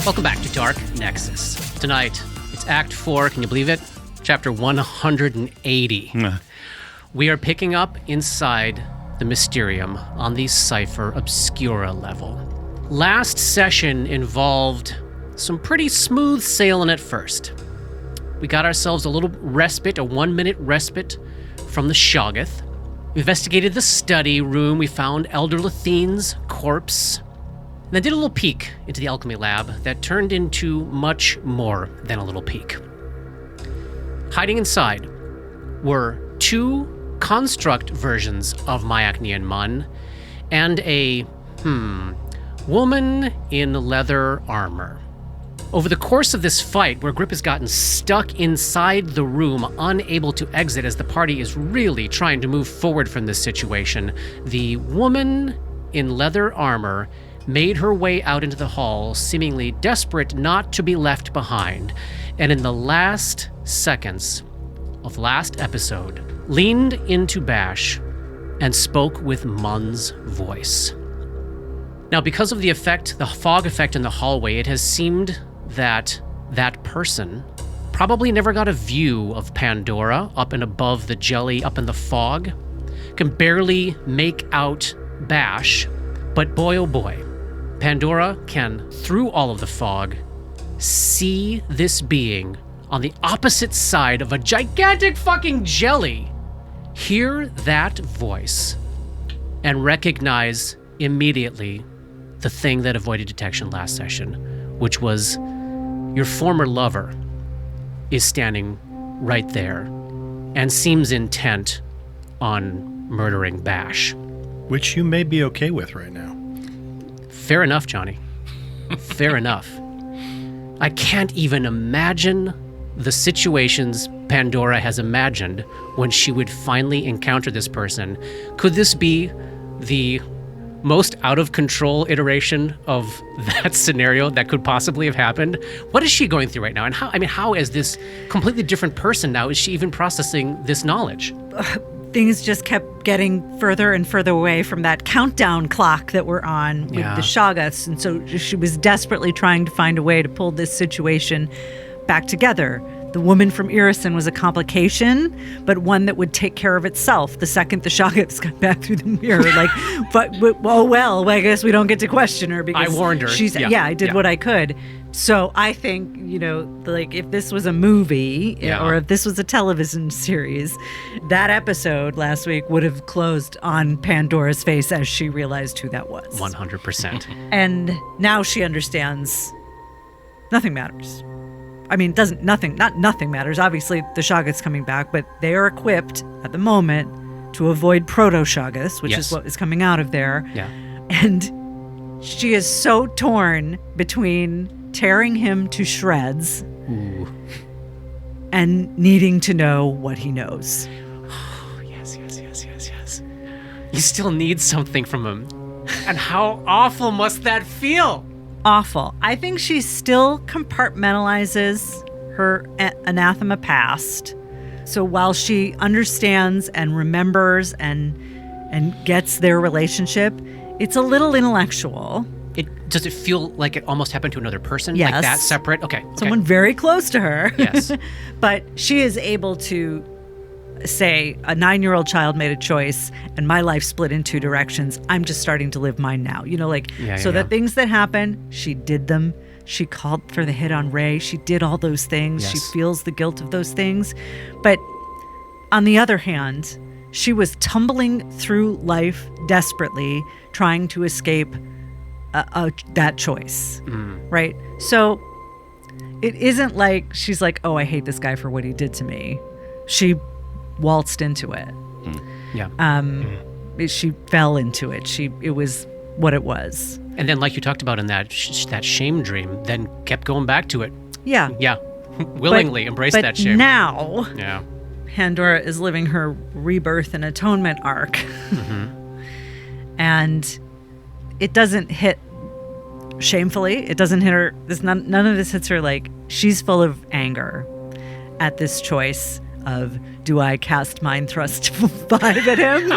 Welcome back to Dark Nexus. Tonight, it's Act 4, can you believe it? Chapter 180. We are picking up inside the Mysterium on the Cypher Obscura level. Last session involved some pretty smooth sailing at first. We got ourselves a little respite, a 1-minute respite from the Shoggoth. We investigated the study room. We found Elder Lathine's corpse. And then did a little peek into the alchemy lab that turned into much more than a little peek. Hiding inside were 2 construct versions of Miacknian Mun and a, woman in leather armor. Over the course of this fight, where Grip has gotten stuck inside the room, unable to exit as the party is really trying to move forward from this situation, the woman in leather armor made her way out into the hall, seemingly desperate not to be left behind, and in the last seconds of last episode, leaned into Bash and spoke with Mun's voice. Now, because of the fog effect in the hallway, it has seemed that that person probably never got a view of Pandora up and above the jelly up in the fog, can barely make out Bash, but boy oh boy, Pandora can, through all of the fog, see this being on the opposite side of a gigantic fucking jelly, hear that voice, and recognize immediately the thing that avoided detection last session, which was your former lover is standing right there and seems intent on murdering Bash. Which you may be okay with right now. Fair enough, Johnny. Fair enough. I can't even imagine the situations Pandora has imagined when she would finally encounter this person. Could this be the most out-of-control iteration of that scenario that could possibly have happened? What is she going through right now? And how as this completely different person now is she even processing this knowledge? Things just kept getting further and further away from that countdown clock that we're on with the Shoggoths. And so she was desperately trying to find a way to pull this situation back together. The woman from Irison was a complication, but one that would take care of itself the second the Shoggoths got back through the mirror. I guess we don't get to question her because I warned her. I did what I could. So I think, if this was a movie or if this was a television series, that episode last week would have closed on Pandora's face as she realized who that was. 100%. And now she understands nothing matters. I mean, nothing matters. Obviously, the Shoggoths coming back, but they are equipped at the moment to avoid proto-Shoggoths, which is what is coming out of there. Yeah. And she is so torn between tearing him to shreds and needing to know what he knows. Yes. You still need something from him. And how awful must that feel? Awful. I think she still compartmentalizes her anathema past. So while she understands and remembers and gets their relationship, it's a little intellectual. Does it feel like it almost happened to another person? Yes. Like that separate? Okay. Someone very close to her. Yes. But she is able to say, a 9-year-old child made a choice and my life split in 2 directions. I'm just starting to live mine now. The things that happen, she did them. She called for the hit on Ray. She did all those things. Yes. She feels the guilt of those things. But on the other hand, she was tumbling through life desperately, trying to escape that choice, right? So it isn't like she's like, oh, I hate this guy for what he did to me. She waltzed into it. She fell into it. It was what it was. And then, like you talked about in that shame dream, then kept going back to it. Yeah. Willingly embraced that shame. But now, Pandora is living her rebirth and atonement arc. And it doesn't hit shamefully. It doesn't hit her. None of this hits her like she's full of anger at this choice of, do I cast Mind Thrust 5 at him?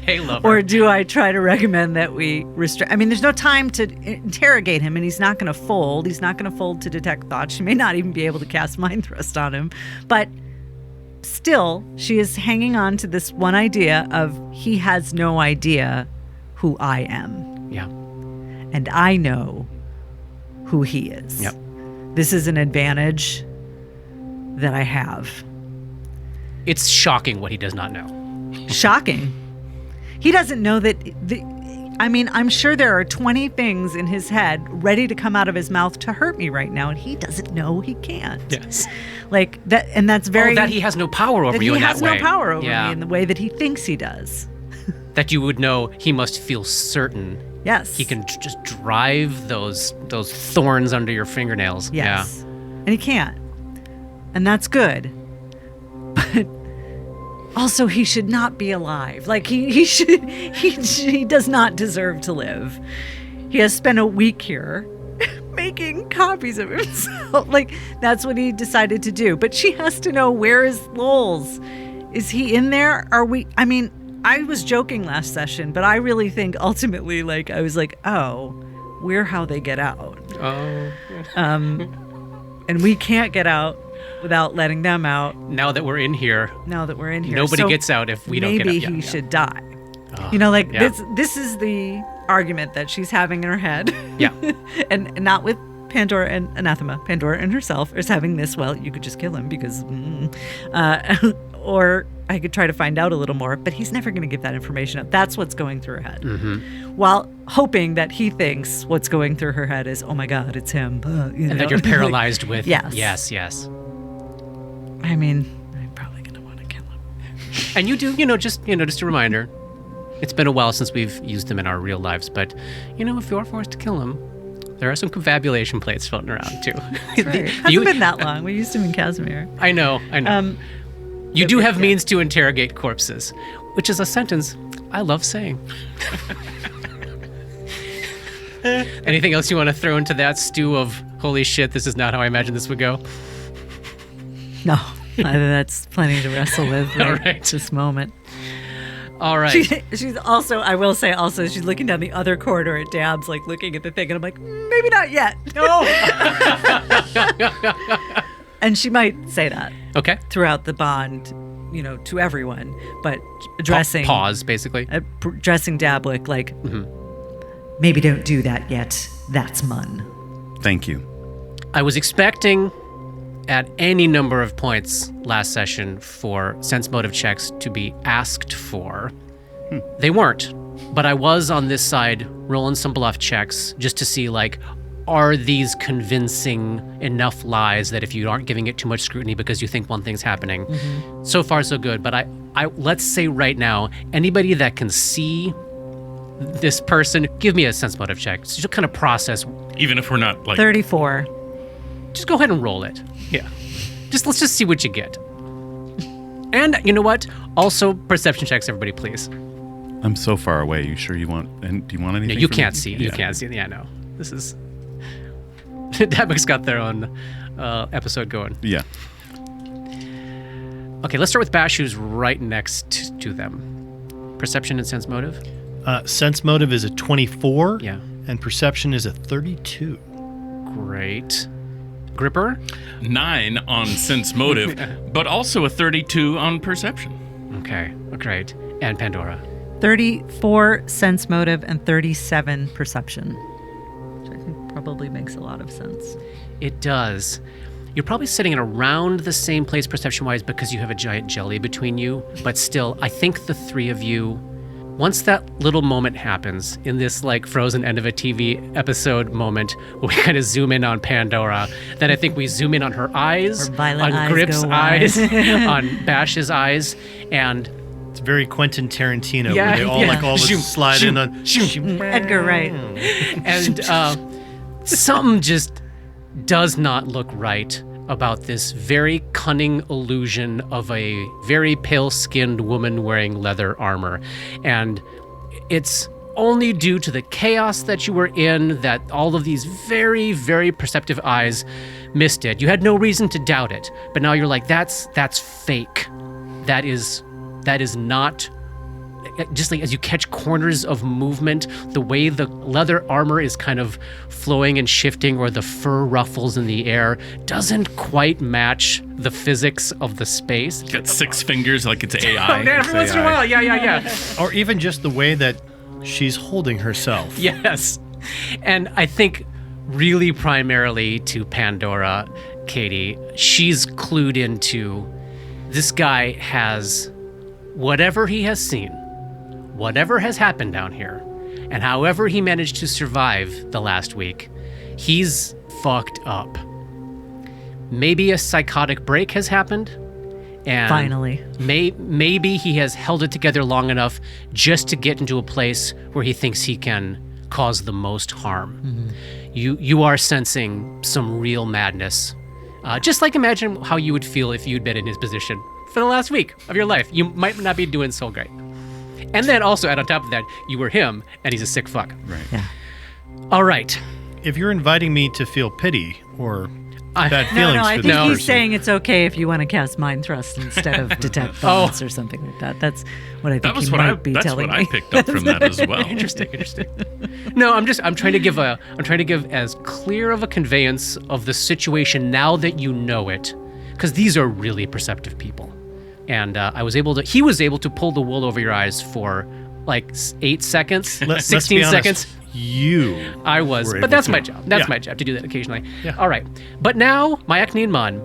Hey, lover. Or do I try to recommend that we restrain? I mean, there's no time to interrogate him, and he's not going to fold. He's not going to fold to detect thoughts. She may not even be able to cast Mind Thrust on him. But still, she is hanging on to this one idea of he has no idea who I am. Yeah. And I know who he is. Yep. This is an advantage that I have. It's shocking what he does not know. Shocking. He doesn't know that. I'm sure there are 20 things in his head ready to come out of his mouth to hurt me right now, and he doesn't know he can't. Yes. Like that, and that's very. that he has no power over you in that way. He has no power over me in the way that he thinks he does. That you would know he must feel certain. Yes. He can just drive those thorns under your fingernails. Yes. And he can't. And that's good. But also, he should not be alive. Like he does not deserve to live. He has spent a week here making copies of himself. Like, that's what he decided to do. But she has to know, where is Lowell's? Is he in there? I was joking last session, but I really think ultimately, I was like, oh, we're how they get out. Oh. And we can't get out without letting them out. Now that we're in here. Nobody gets out if we don't get out. Maybe he should die. Yeah. This is the argument that she's having in her head. Yeah. and not with Pandora and Anathema. Pandora and herself is having this, well, you could just kill him because... or I could try to find out a little more, but he's never going to give that information up. That's what's going through her head. Mm-hmm. While hoping that he thinks what's going through her head is, oh my God, it's him. And that you're paralyzed with. Yes. Yes. I'm probably going to want to kill him. And you do, just a reminder, it's been a while since we've used them in our real lives, but, if you are forced to kill him, there are some confabulation plates floating around, too. That's right. Hasn't been that long. We used him in Casimir. I know. You do have means to interrogate corpses, which is a sentence I love saying. Anything else you want to throw into that stew of, holy shit, this is not how I imagined this would go? No, that's plenty to wrestle with right. This moment. All right. She's also, I will say also, she's looking down the other corridor at Dabs, looking at the thing, and I'm like, maybe not yet. No. And she might say that. Okay. Throughout the bond, to everyone, but addressing... Pause, basically. Addressing Dablick, maybe don't do that yet. That's Mun. Thank you. I was expecting at any number of points last session for sense motive checks to be asked for. They weren't, but I was on this side rolling some bluff checks just to see, are these convincing enough lies that if you aren't giving it too much scrutiny because you think one thing's happening? Mm-hmm. So far, so good. But I let's say right now, anybody that can see this person, give me a sense motive check. So just kind of process. Even if we're not 34. Just go ahead and roll it. Yeah. Let's just see what you get. And you know what? Also, perception checks, everybody, please. I'm so far away. You sure you want? And do you want anything? No, you can't see. You can't see. Yeah, no. This is. Dabick's got their own episode going. Yeah. Okay, let's start with Bash, who's right next to them. Perception and sense motive? Sense motive is a 24. Yeah. And perception is a 32. Great. Gripper? 9 on sense motive, but also a 32 on perception. Okay, great. And Pandora? 34 sense motive and 37 perception. Which I think probably makes a lot of sense. It does. You're probably sitting in around the same place perception-wise because you have a giant jelly between you, but still, I think the three of you, once that little moment happens in this frozen end of a TV episode moment where we kind of zoom in on Pandora, then I think we zoom in on her eyes, on Grip's eyes, on Bash's eyes, and it's very Quentin Tarantino where they all slide in on Edgar Wright. And something just does not look right about this very cunning illusion of a very pale-skinned woman wearing leather armor. And it's only due to the chaos that you were in that all of these very, very perceptive eyes missed it. You had no reason to doubt it, but now you're like, that's fake. That is not just like as you catch corners of movement, the way the leather armor is kind of flowing and shifting, or the fur ruffles in the air, doesn't quite match the physics of the space. It's got 6 fingers like it's AI. Every once in a while, yeah. Or even just the way that she's holding herself. Yes. And I think really primarily to Pandora, Katie, she's clued into this guy has whatever he has seen, whatever has happened down here, and however he managed to survive the last week, he's fucked up. Maybe a psychotic break has happened, and finally, maybe he has held it together long enough just to get into a place where he thinks he can cause the most harm. Mm-hmm. You are sensing some real madness. Just like imagine how you would feel if you'd been in his position for the last week of your life. You might not be doing so great. And then also add on top of that, you were him, and he's a sick fuck. Right. Yeah. All right. If you're inviting me to feel pity or bad feelings I for think this he's person, saying it's okay if you want to cast Mind Thrust instead of Detect Thoughts or something like that. That's what I think he might be telling me. That's what I picked up from that as well. Interesting. No, I'm trying to give as clear of a conveyance of the situation now that you know it, because these are really perceptive people. And he was able to pull the wool over your eyes for like 8 seconds, 16 seconds. I was, but that's my job. That's my job to do that occasionally. Yeah. All right. But now Miacknian Mun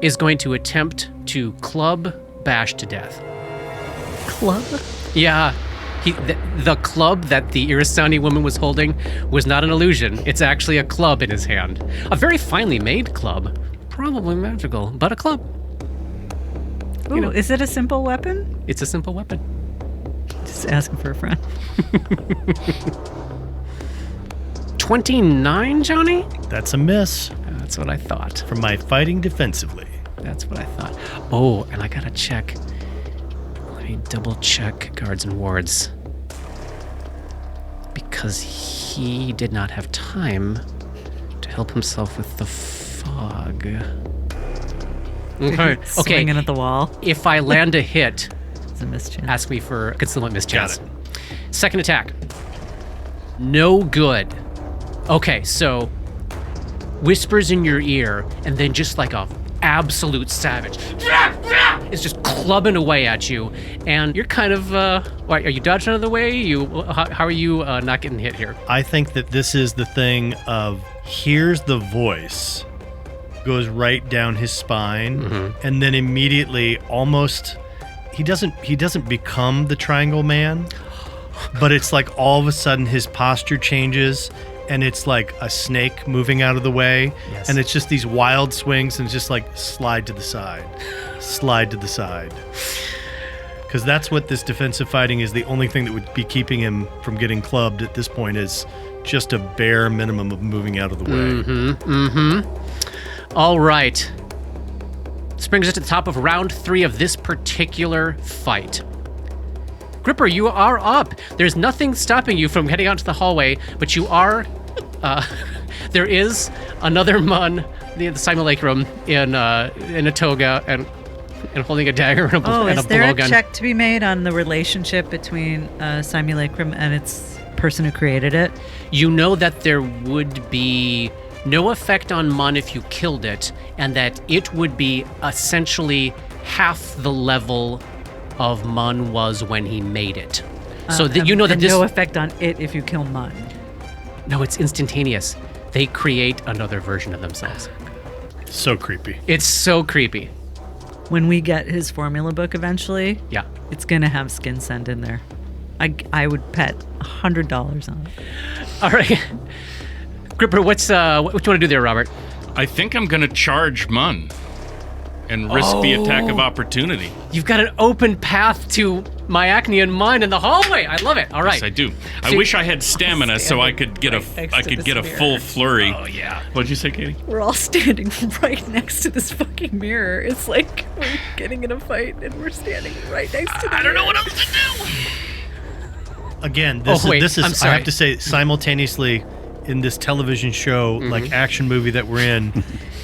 is going to attempt to club Bash to death. Club? Yeah. The club that the Irisani woman was holding was not an illusion. It's actually a club in his hand. A very finely made club. Probably magical, but a club. Ooh, is it a simple weapon? It's a simple weapon. Just asking for a friend. 29, Johnny? That's a miss. That's what I thought. From my fighting defensively. That's what I thought. Oh, and I gotta check. Let me double check guards and wards. Because he did not have time to help himself with the fog. Okay. Swinging at the wall. If I land a hit, it's a mischance. Ask me for a concealment mischance. Got it. Second attack. No good. Okay, so whispers in your ear, and then just like a absolute savage is just clubbing away at you, and you're kind of are you dodging out of the way? How are you not getting hit here? I think that this is the thing of here's the voice goes right down his spine, and then immediately almost he doesn't become the Triangle Man, but it's like all of a sudden his posture changes. And it's like a snake moving out of the way. Yes. And it's just these wild swings and it's just like slide to the side. Because that's what this defensive fighting is. The only thing that would be keeping him from getting clubbed at this point is just a bare minimum of moving out of the way. All right. This brings us to the top of round 3 of this particular fight. Gripper, you are up. There's nothing stopping you from heading out to the hallway, but you are... there is another Mun, the simulacrum, in a toga and holding a dagger and a blowgun. Is there a check to be made on the relationship between simulacrum and its person who created it? You know that there would be no effect on Mun if you killed it, and that it would be essentially half the level of Mun was when he made it. So that you know that this... no effect on it if you kill Mun. No, it's instantaneous. They create another version of themselves. So creepy. It's so creepy. When we get his formula book eventually, yeah, it's going to have skin send in there. I would bet $100 on it. All right. Gripper, what do you want to do there, Robert? I think I'm going to charge Mun and risk the attack of opportunity. You've got an open path to Miacknian Mun in the hallway. I love it. All right. Yes, I do. I wish I had stamina so I could get a full flurry. Oh yeah. What'd you say, Katie? We're all standing right next to this fucking mirror. It's like we're getting in a fight and we're standing right next to the mirror. I don't know what else to do. Again, this is I have to say simultaneously in this television show, like action movie that we're in,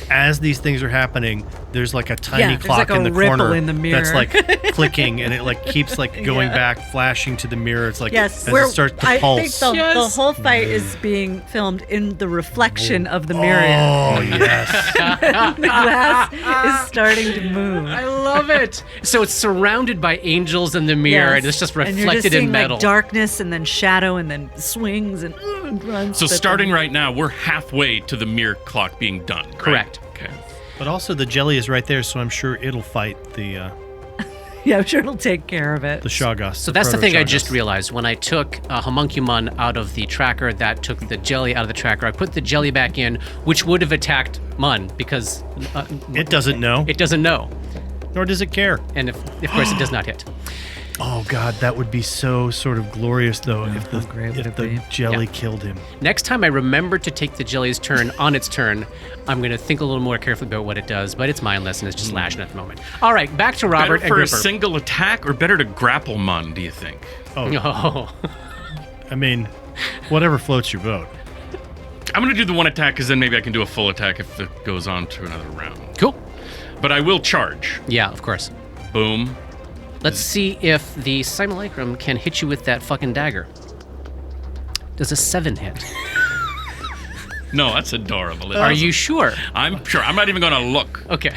as these things are happening, there's like a tiny Yeah, there's clock like a in the ripple corner in the mirror. that's like clicking, and it like keeps like going back, flashing to the mirror. It's like Yes, as it starts to I pulse. think the Yes. whole fight is being filmed in the reflection of the mirror. Oh yes. The glass is starting to move. I love it. So it's surrounded by angels in the mirror, Yes. and it's just And reflected you're just in seeing, metal. like runs and then shadow and then swings and runs. So but starting then- right now, we're halfway to the mirror clock being done. Right? Correct. Okay. But also the jelly is right there, so I'm sure it'll fight the Yeah, I'm sure it'll take care of it. Shoggoths. So that's the thing I proto-Shoggoths. just realized. When I took Homunculi Mun out of the tracker, that took the jelly out of the tracker. I put the jelly back in, which would have attacked Mun because It doesn't know, it doesn't know. nor does it care. And of course, it does not hit. Oh God, that would be so sort of glorious though if the great would if it the be? jelly Yeah. killed him. Next time I remember to take the jelly's turn on its turn, I'm going to think a little more carefully about what it does, but it's mindless and it's just lashing at the moment. All right, back to Robert Better and for a Gripper. single attack or better to grapple Mun, do you think? Oh, I mean, whatever floats your boat. I'm going to do the one attack because then maybe I can do a full attack if it goes on to another round. cool. But I will charge. Yeah, of course. Boom. Let's see if the simulacrum can hit you with that fucking dagger. Does a 7 hit? No, that's adorable. Are you sure? I'm sure. I'm not even going to look. Okay.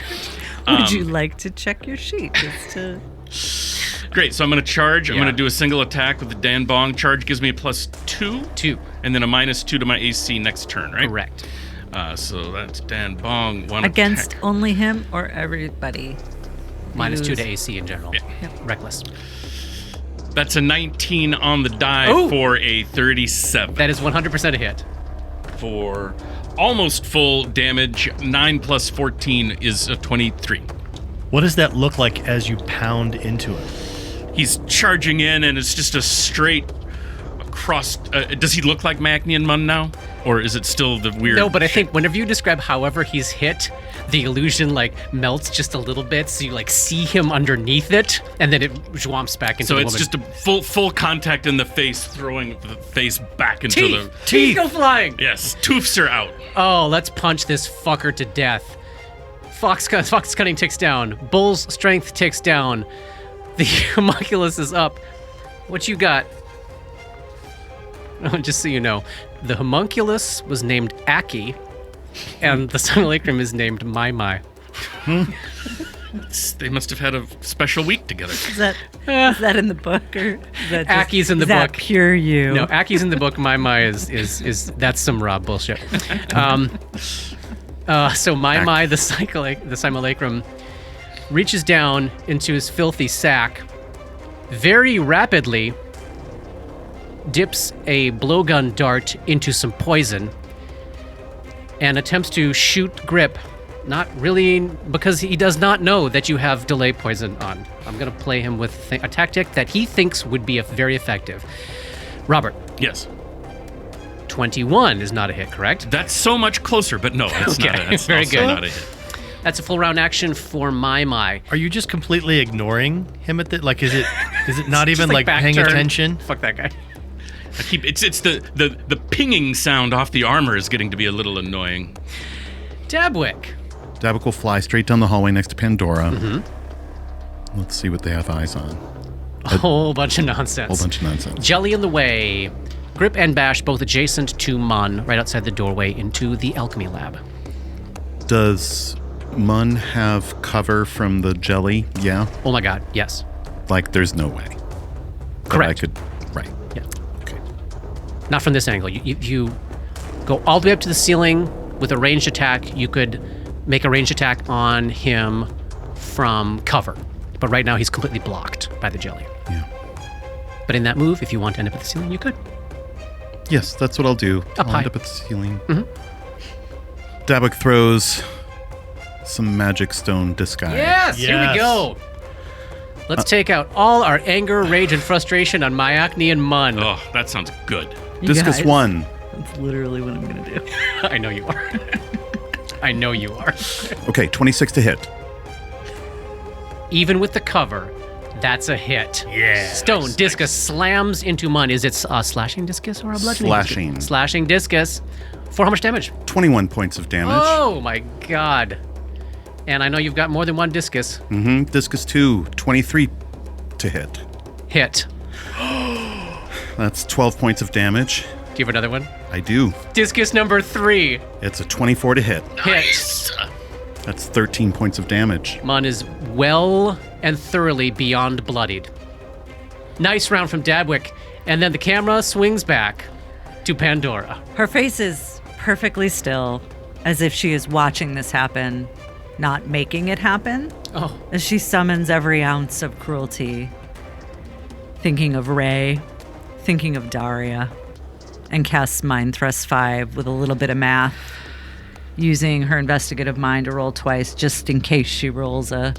Would you like to check your sheet just to? Great. So I'm going to charge. I'm Yeah. going to do a single attack with the Dan Bong. Charge gives me a +2. 2. And then a -2 to my AC next turn, right? Correct. So that's Dan Bong. One Against attack. only him or everybody? -2 to Use- AC in general. Yeah. Reckless. That's a 19 on the die Oh! for a 37. That is 100% a hit. For almost full damage. 9 + 14 is a 23. What does that look like as you pound into it? He's charging in, and it's just a straight across. Does he look like Miacknian Mun now, or is it still the weird? No, but I think whenever you describe however he's hit, the illusion like melts just a little bit, so you like see him underneath it, and then it jwomps back into So the it's woman. just a full contact in the face, throwing the face back into teeth. the. Teeth go flying. Yes, toofs are out. Oh, let's punch this fucker to death. Fox cutting ticks down. Bull's strength ticks down. The homunculus is up. What you got? Oh, just so you know, the homunculus was named Aki, and the simulacrum is named Mai. They must have had a special week together. Is that in the book or is that just, Aki's in the is that book. pure you? No, Aki's in the book. Mai is that's some Rob bullshit. So Mai, the simulacrum, reaches down into his filthy sack, very rapidly dips a blowgun dart into some poison, and attempts to shoot Grip. Not really, because he does not know that you have delay poison on. I'm going to play him with a tactic that he thinks would be very effective. Robert, Yes, 21 is not a hit, correct? that's so much closer, but no, it's Okay, not. It's very also good. not a hit. That's a full round action for Mai. Are you just completely ignoring him at the like? Is it not even Just like back paying turn. attention? Fuck that guy. I keep it's the pinging sound off the armor is getting to be a little annoying. Dabwick. Dabbick will fly straight down the hallway next to Pandora. Mm-hmm. Let's see what they have eyes on. A whole bunch of nonsense. Whole bunch of nonsense. Jelly in the way. Grip and Bash both adjacent to Mun, right outside the doorway into the alchemy lab. Does Mun have cover from the jelly? Yeah. Oh my god, yes. Like, there's no way. that Correct. I could. Right. Yeah. Okay. Not from this angle. You go all the way up to the ceiling with a ranged attack. You could make a ranged attack on him from cover. But right now he's completely blocked by the jelly. Yeah. But in that move, if you want to end up at the ceiling, you could. Yes, that's what I'll do. Up I'll high. end up at the ceiling. Dabbick throws some magic stone disguise. Yes, here we Yes. go. Let's take out all our anger, rage, and frustration on Miacknian Mun. Oh, that sounds good. You Discus guys, 1. That's literally what I'm gonna do. I know you are. I know you are. Okay, 26 to hit. Even with the cover, that's a hit. Yeah. Stone discus slams into Mun. Is it a slashing discus or a bludgeoning Slashing. discus? Slashing discus. For how much damage? 21 points of damage. Oh my god. And I know you've got more than one discus. Mm-hmm. Discus 2, 23 to hit. Hit. That's 12 points of damage. Do you have another one? I do. Discus number 3. It's a 24 to hit. Nice. That's 13 points of damage. Mun is well and thoroughly beyond bloodied. Nice round from Dabwick. And then the camera swings back to Pandora. Her face is perfectly still, as if she is watching this happen, not making it happen. Oh. As she summons every ounce of cruelty, thinking of Ray, thinking of Daria, and casts Mind Thrust 5 with a little bit of math, using her investigative mind to roll twice just in case she rolls a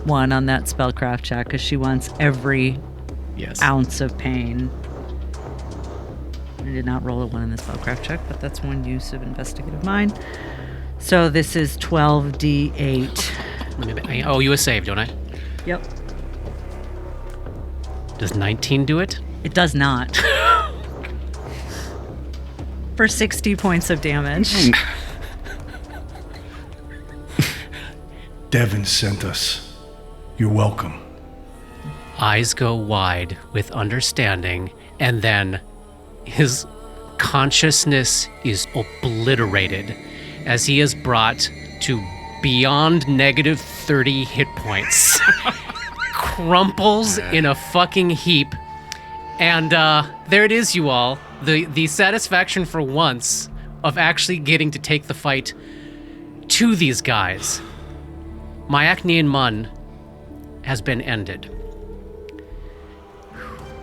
1 on that spellcraft check, because she wants every ounce of pain. I did not roll a 1 in the spellcraft check, but that's one use of investigative mind. So this is 12d8. I owe you a save, don't I? Yep. Does 19 do it? It does not. For 60 points of damage. Devin sent us. You're welcome. Eyes go wide with understanding, and then his consciousness is obliterated as he is brought to beyond negative 30 hit points. Crumples in a fucking heap. And there it is, you all. The satisfaction for once of actually getting to take the fight to these guys. Miacknian Mun has been ended.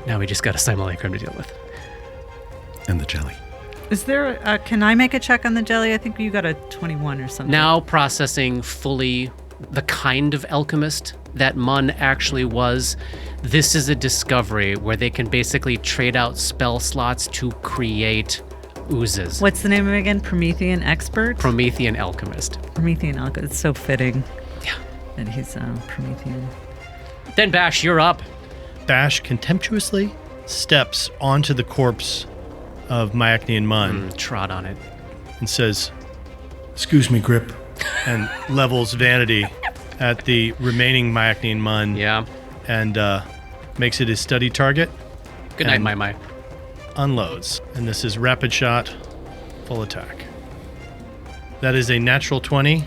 Now we just got a simulacrum to deal with. And the jelly. Is there can I make a check on the jelly? I think you got a 21 or something. Now processing fully the kind of alchemist that Mun actually was. This is a discovery where they can basically trade out spell slots to create oozes. What's the name of it again? Promethean expert? Promethean alchemist. Promethean alchemist. It's so fitting. Yeah. That he's Promethean. Then Bash, you're up. Bash contemptuously steps onto the corpse of Miacknian Mun Trot on it. and says, Excuse me, Grip. and levels vanity at the remaining Miacknian Mun. Yeah. And makes it his study target. Good night, And my. Unloads. And this is rapid shot, full attack. That is a natural 20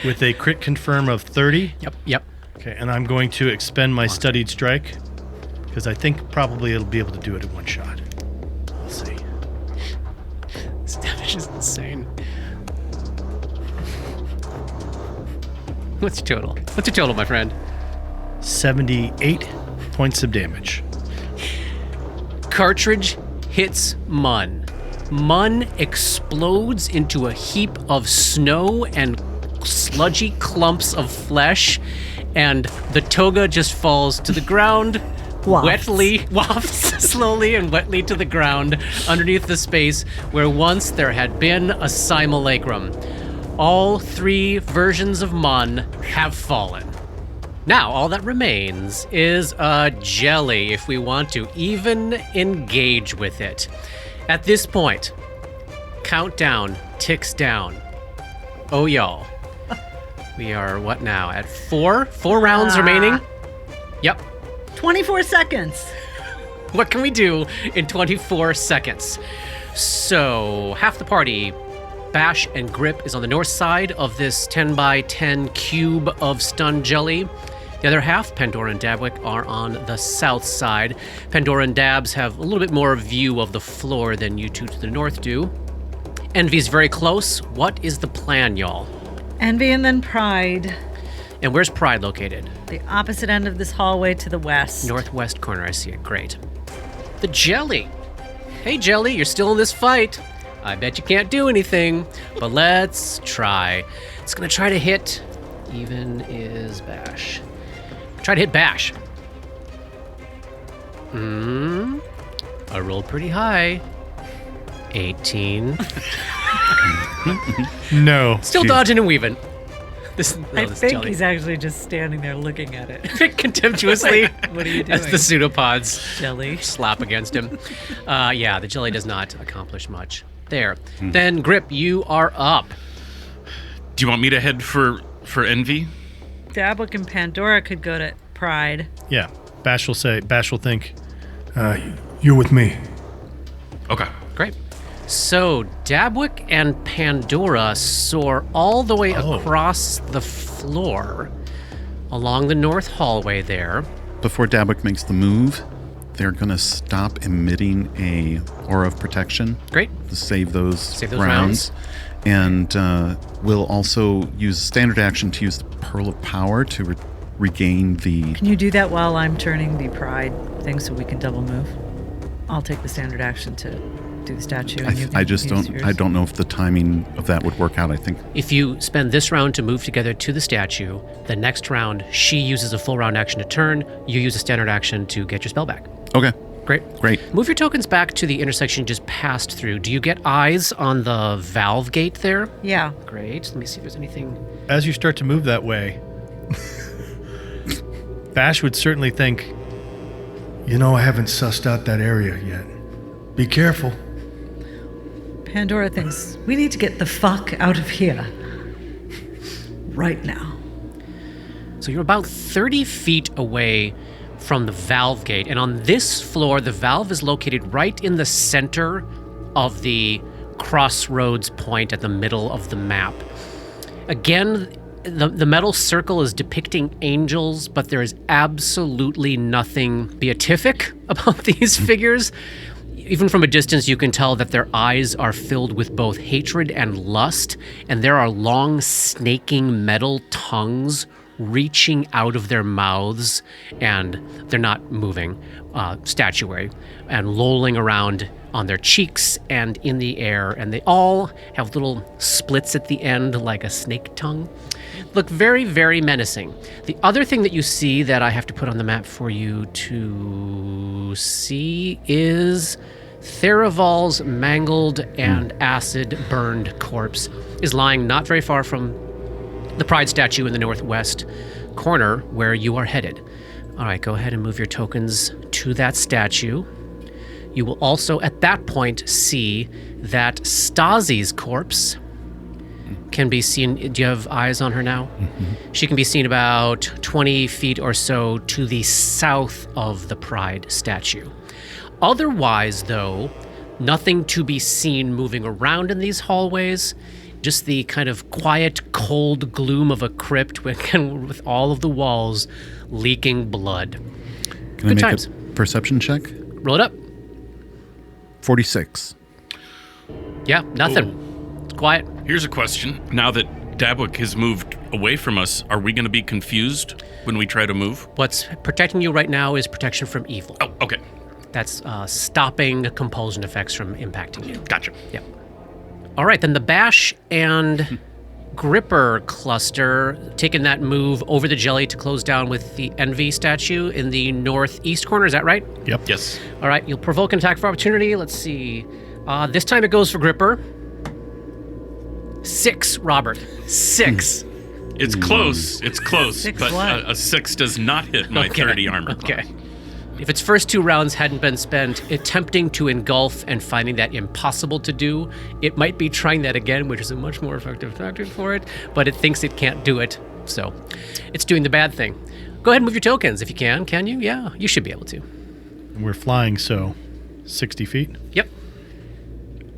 with a crit confirm of 30. Yep. Okay, and I'm going to expend my studied strike because I think probably it'll be able to do it in one shot. We'll see. This damage is insane. What's your total, my friend? 78 points of damage. Cartridge hits Mun. Mun explodes into a heap of snow and sludgy clumps of flesh, and the toga just falls to the ground, wafts slowly and wetly to the ground underneath the space where once there had been a simulacrum. All 3 versions of Mun have fallen. Now, all that remains is a jelly if we want to even engage with it. At this point, countdown ticks down. Oh, y'all. We are, what now, at 4? 4 rounds remaining? Yep. 24 seconds. What can we do in 24 seconds? So, half the party, Bash and Grip, is on the north side of this 10 by 10 cube of stun jelly. The other half, Pandora and Dabwick, are on the south side. Pandora and Dabs have a little bit more view of the floor than you two to the north do. Envy's very close. What is the plan, y'all? Envy and then Pride. And where's Pride located? The opposite end of this hallway to the west. Northwest corner, I see it. Great. The jelly. Hey, jelly, you're still in this fight. I bet you can't do anything, but let's try. It's gonna try to hit. Even is Bash. Try to hit Bash. I rolled pretty high. 18. No. Still dodging and weaving. This think jelly. he's actually just standing there looking at it. Contemptuously. What are you doing? As the pseudopods Jelly. slap against him. Yeah, the jelly does not accomplish much. There. Then, Grip, you are up. Do you want me to head for Envy? Dabwick and Pandora could go to Pride. Yeah. Bash will think, You're with me. Okay. Great. So Dabwick and Pandora soar all the way across the floor along the north hallway there. Before Dabwick makes the move, they're going to stop emitting a aura of protection. Great. To save those rounds. And we'll also use standard action to use the Pearl of Power to regain the... Can you do that while I'm turning the Pride thing so we can double move? I'll take the standard action to do the statue. And you can I just use don't... yours. I don't know if the timing of that would work out, I think. If you spend this round to move together to the statue, the next round, she uses a full round action to turn, you use a standard action to get your spell back. Okay. Great. Move your tokens back to the intersection you just passed through. Do you get eyes on the valve gate there? Yeah. Great. Let me see if there's anything. as you start to move that way, Bash would certainly think, You know, I haven't sussed out that area yet. Be careful. Pandora thinks we need to get the fuck out of here. Right now. So you're about 30 feet away from the valve gate. And on this floor, the valve is located right in the center of the crossroads point at the middle of the map. Again, the metal circle is depicting angels, but there is absolutely nothing beatific about these figures. Even from a distance, you can tell that their eyes are filled with both hatred and lust, and there are long, snaking metal tongues reaching out of their mouths, and they're not moving, statuary, and lolling around on their cheeks and in the air, and they all have little splits at the end like a snake tongue. Look very, very menacing. The other thing that you see that I have to put on the map for you to see is Theraval's mangled and acid-burned corpse is lying not very far from the Pride statue in the northwest corner where you are headed. All right, go ahead and move your tokens to that statue. You will also, at that point, see that Stasi's corpse can be seen. Do you have eyes on her now? Mm-hmm. She can be seen about 20 feet or so to the south of the Pride statue. Otherwise, though, nothing to be seen moving around in these hallways. Just the kind of quiet, cold gloom of a crypt with all of the walls leaking blood. Can Good I make times. a perception check? Roll it up. 46. Yeah, nothing. It's quiet. Here's a question. Now that Dabwick has moved away from us, are we going to be confused when we try to move? What's protecting you right now is protection from evil. Oh, okay. That's stopping compulsion effects from impacting you. Gotcha. Yep. All right, then the Bash and Gripper cluster taking that move over the jelly to close down with the Envy statue in the northeast corner. Is that right? yep. Yes. All right, you'll provoke an attack for opportunity. Let's see. This time it goes for Gripper. 6, Robert. 6. It's close. It's close. Six but what? a 6 does not hit my Okay. 30 armor. Okay. If its first 2 rounds hadn't been spent attempting to engulf and finding that impossible to do, it might be trying that again, which is a much more effective tactic for it, but it thinks it can't do it, so it's doing the bad thing. Go ahead and move your tokens if you can. Can you? Yeah, you should be able to. And we're flying, so 60 feet. Yep.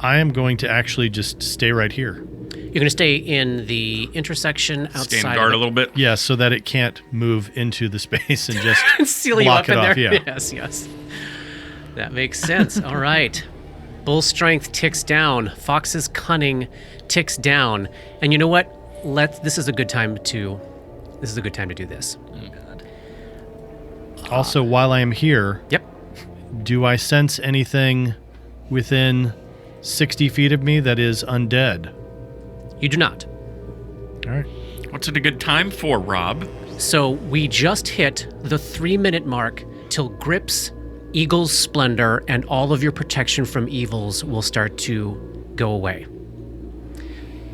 I am going to actually just stay right here. You're going to stay in the intersection outside. Stand guard of a little bit. Yeah, so that it can't move into the space and just seal you block up in it there. off. Yeah. Yes. That makes sense. All right. Bull's strength ticks down. Fox's cunning ticks down. And you know what? This is a good time to do this. Also, while I am here, Yep. do I sense anything within 60 feet of me that is undead? You do not. All right. What's it a good time for, Rob? So we just hit the 3-minute mark till Grip's Eagle's Splendor and all of your protection from evils will start to go away.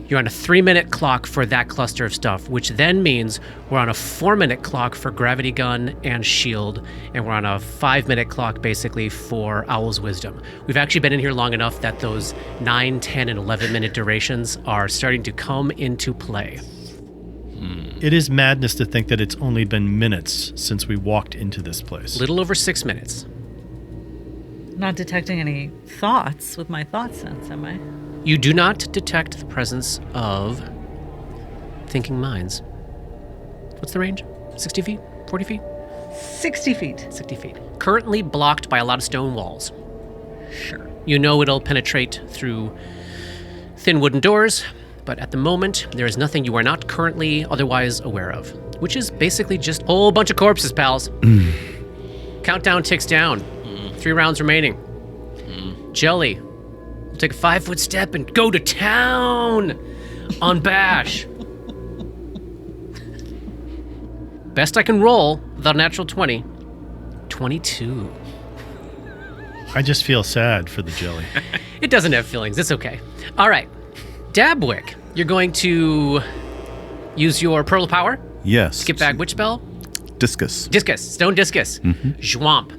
You're on a 3-minute clock for that cluster of stuff, which then means we're on a 4-minute clock for gravity gun and shield, and we're on a 5-minute clock basically for Owl's Wisdom. We've actually been in here long enough that those 9, 10, and 11-minute durations are starting to come into play. It is madness to think that it's only been minutes since we walked into this place. Little over 6 minutes. Not detecting any thoughts with my thought sense, am I? You do not detect the presence of thinking minds. What's the range? 60 feet? 40 feet? 60 feet. 60 feet. Currently blocked by a lot of stone walls. Sure. You know it'll penetrate through thin wooden doors, but at the moment, there is nothing you are not currently otherwise aware of, which is basically just a whole bunch of corpses, pals. Countdown ticks down. 3 rounds remaining. Jelly will take a 5-foot step and go to town on Bash. Best I can roll without a natural 20. 22. I just feel sad for the jelly. It doesn't have feelings. It's okay. All right. Dabwick, you're going to use your Pearl of Power? Yes. Skip back which spell? Discus. Discus. Stone Discus. Zwamp.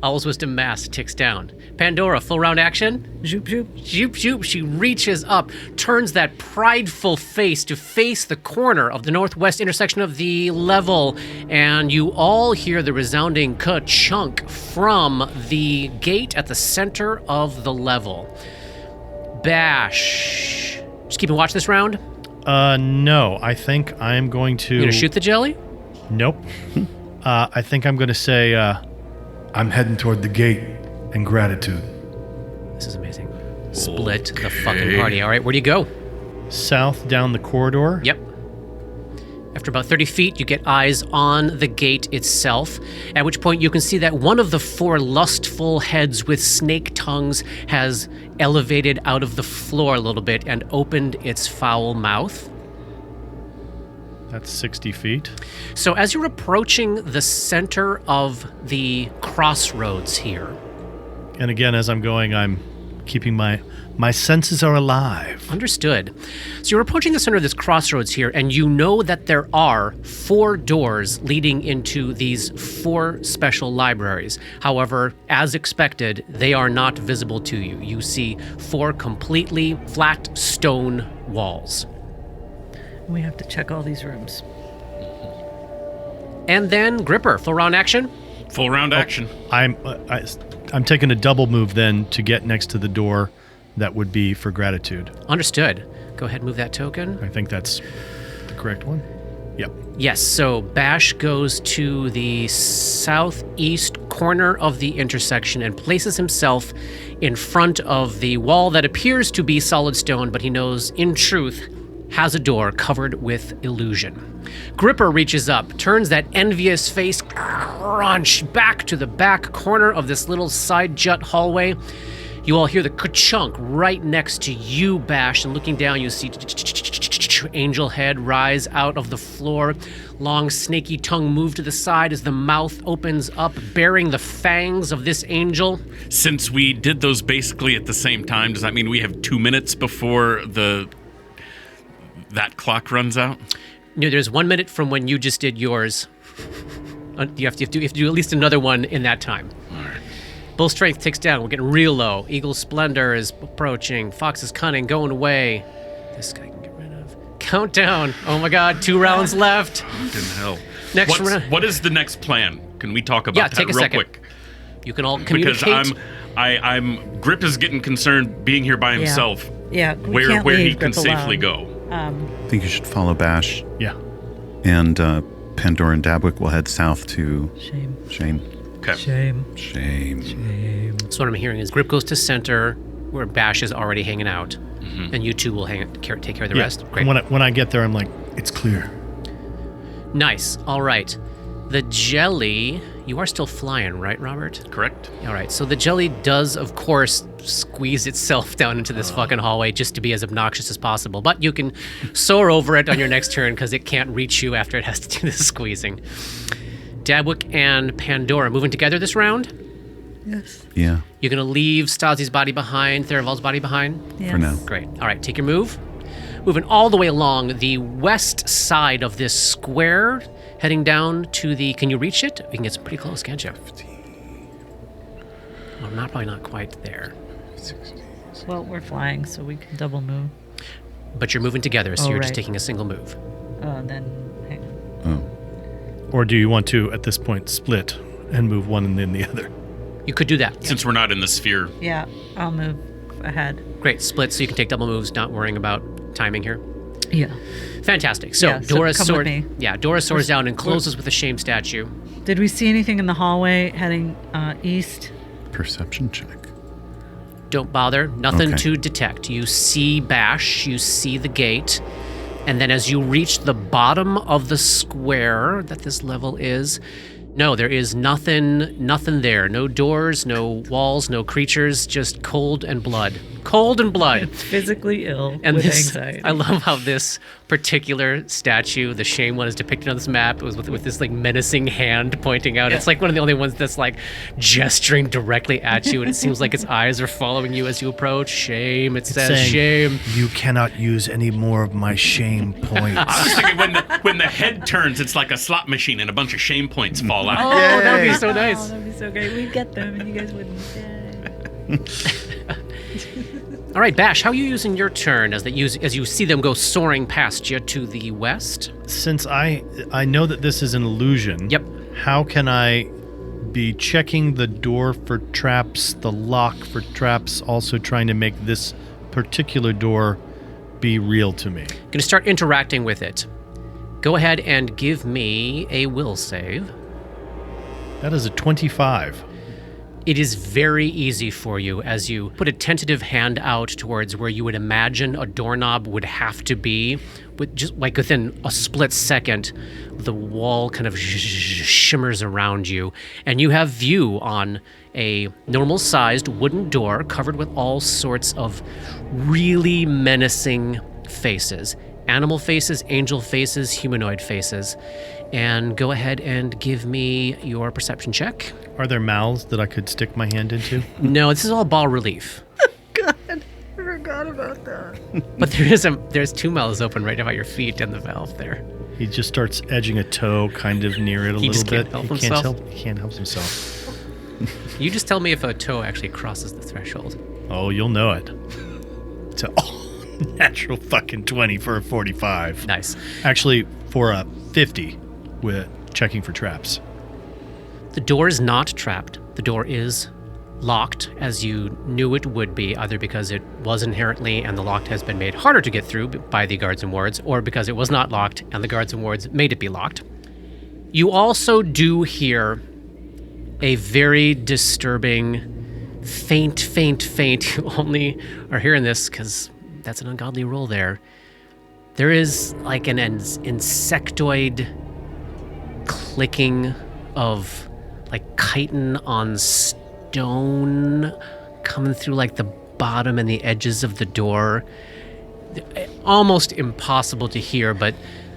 Owl's Wisdom Mass ticks down. Pandora, full round action. Zoop, zoop. Zoop, zoop. She reaches up, turns that prideful face to face the corner of the northwest intersection of the level, and you all hear the resounding ka-chunk from the gate at the center of the level. Bash. Just keeping watch this round? No. I think I'm going to... You gonna shoot the jelly? Nope. I think I'm going to say... I'm heading toward the gate in gratitude. This is amazing. Split the fucking party. All right, where do you go? south down the corridor. Yep. After about 30 feet, you get eyes on the gate itself, at which point you can see that one of the 4 lustful heads with snake tongues has elevated out of the floor a little bit and opened its foul mouth. That's 60 feet. So as you're approaching the center of the crossroads here... And again, as I'm going, I'm keeping my senses are alive. Understood. So you're approaching the center of this crossroads here, and you know that there are 4 doors leading into these 4 special libraries. However, as expected, they are not visible to you. You see 4 completely flat stone walls. We have to check all these rooms. And then Gripper, full round action. Full round action. I'm taking a double move then to get next to the door. That would be for gratitude. Understood. Go ahead and move that token. I think that's the correct one. Yep. Yes, so Bash goes to the southeast corner of the intersection and places himself in front of the wall that appears to be solid stone, but he knows, in truth, has a door covered with illusion. Gripper reaches up, turns that envious face crunch back to the back corner of this little side jut hallway. You all hear the ka-chunk right next to you, Bash, and looking down, you see angel head rise out of the floor. Long, snaky tongue move to the side as the mouth opens up, bearing the fangs of this angel. Since we did those basically at the same time, does that mean we have 2 minutes before that clock runs out? No, there's 1 minute from when you just did yours. You have to do at least another one in that time. All right. Bull strength ticks down. We're getting real low. Eagle's splendor is approaching. Fox's cunning going away. This guy can get rid of. Countdown. Oh my God, 2 rounds left. Fucking hell. Next round. What is the next plan? Can we talk about that take a real second. quick? You can all communicate. Because I'm Grip is getting concerned being here by himself. Yeah, we can't where he leave can Grip safely alone. go. I think you should follow Bash. Yeah. And Pandora and Dabwick will head south to Shame. Shame. Okay. Shame. So what I'm hearing is Grip goes to center where Bash is already hanging out, and you two will take care of the rest. Great. When I get there, I'm like, It's clear. Nice. All right. The jelly, you are still flying, right, Robert? Correct. All right. So the jelly does, of course, squeeze itself down into this fucking hallway just to be as obnoxious as possible. But you can soar over it on your next turn because it can't reach you after it has to do the squeezing. Dabwick and Pandora moving together this round? Yes. Yeah, You're going to leave Stazi's body behind, Theraval's body behind? Yes. for now. Great. All right, take your move. Moving all the way along the west side of this square, heading down to the... Can you reach it? You can get pretty close, can't you? Well, probably not quite there. Well, we're flying, so we can double move. But you're moving together, so Oh, you're just right. taking a single move. Then hang on. Oh, Or do you want to, at this point, split and move one and then the other? You could do that. Since we're not in the sphere. Yeah, I'll move ahead. Great, split, so you can take double moves, not worrying about timing here. Yeah. Fantastic. So Yeah, so Dora come with me. Dora soars down and closes with a shame statue. Did we see anything in the hallway heading east? perception check. Don't bother. Nothing Okay. to detect. You see Bash, you see the gate, and then as you reach the bottom of the square that this level is, no, there is nothing there. No doors, no walls, no creatures, just cold and blood. Cold and blood. Physically ill And with this, anxiety. I love how this particular statue, the shame one, is depicted on this map. It was with this like menacing hand pointing out. It's like one of the only ones that's like gesturing directly at you, and it seems like its eyes are following you as you approach. Shame, it says saying, shame. You cannot use any more of my shame points. I was thinking when the head turns, it's like a slot machine and a bunch of shame points fall out. Oh, that'd be Yay. so Oh, nice. that'd be so great. We'd get them and you guys wouldn't. Yay. All right, Bash, how are you using your turn as you see them go soaring past you to the west? Since I know that this is an illusion, Yep. how can I be checking the door for traps, the lock for traps, also trying to make this particular door be real to me? Going to start interacting with it. Go ahead and give me a will save. That is a 25. It is very easy for you as you put a tentative hand out towards where you would imagine a doorknob would have to be. With just like within a split second, the wall kind of shimmers around you, and you have view on a normal-sized wooden door covered with all sorts of really menacing faces. Animal faces, angel faces, humanoid faces. And go ahead and give me your perception check. Are there mouths that I could stick my hand into? No, this is all bas relief. God, I forgot about that. But there's two mouths open right about your feet and the valve there. He just starts edging a toe kind of near it a He little just bit. can't help He himself? Can't help himself. You just tell me if a toe actually crosses the threshold. Oh, you'll know it. It's a natural fucking 20 for a 45. Nice. Actually, for a 50 with checking for traps. The door is not trapped. The door is locked, as you knew it would be, either because it was inherently and the lock has been made harder to get through by the guards and wards, or because it was not locked and the guards and wards made it be locked. You also do hear a very disturbing, faint, you only are hearing this because that's an ungodly roll there. There is like an insectoid clicking of like chitin on stone coming through like the bottom and the edges of the door. Almost impossible to hear, but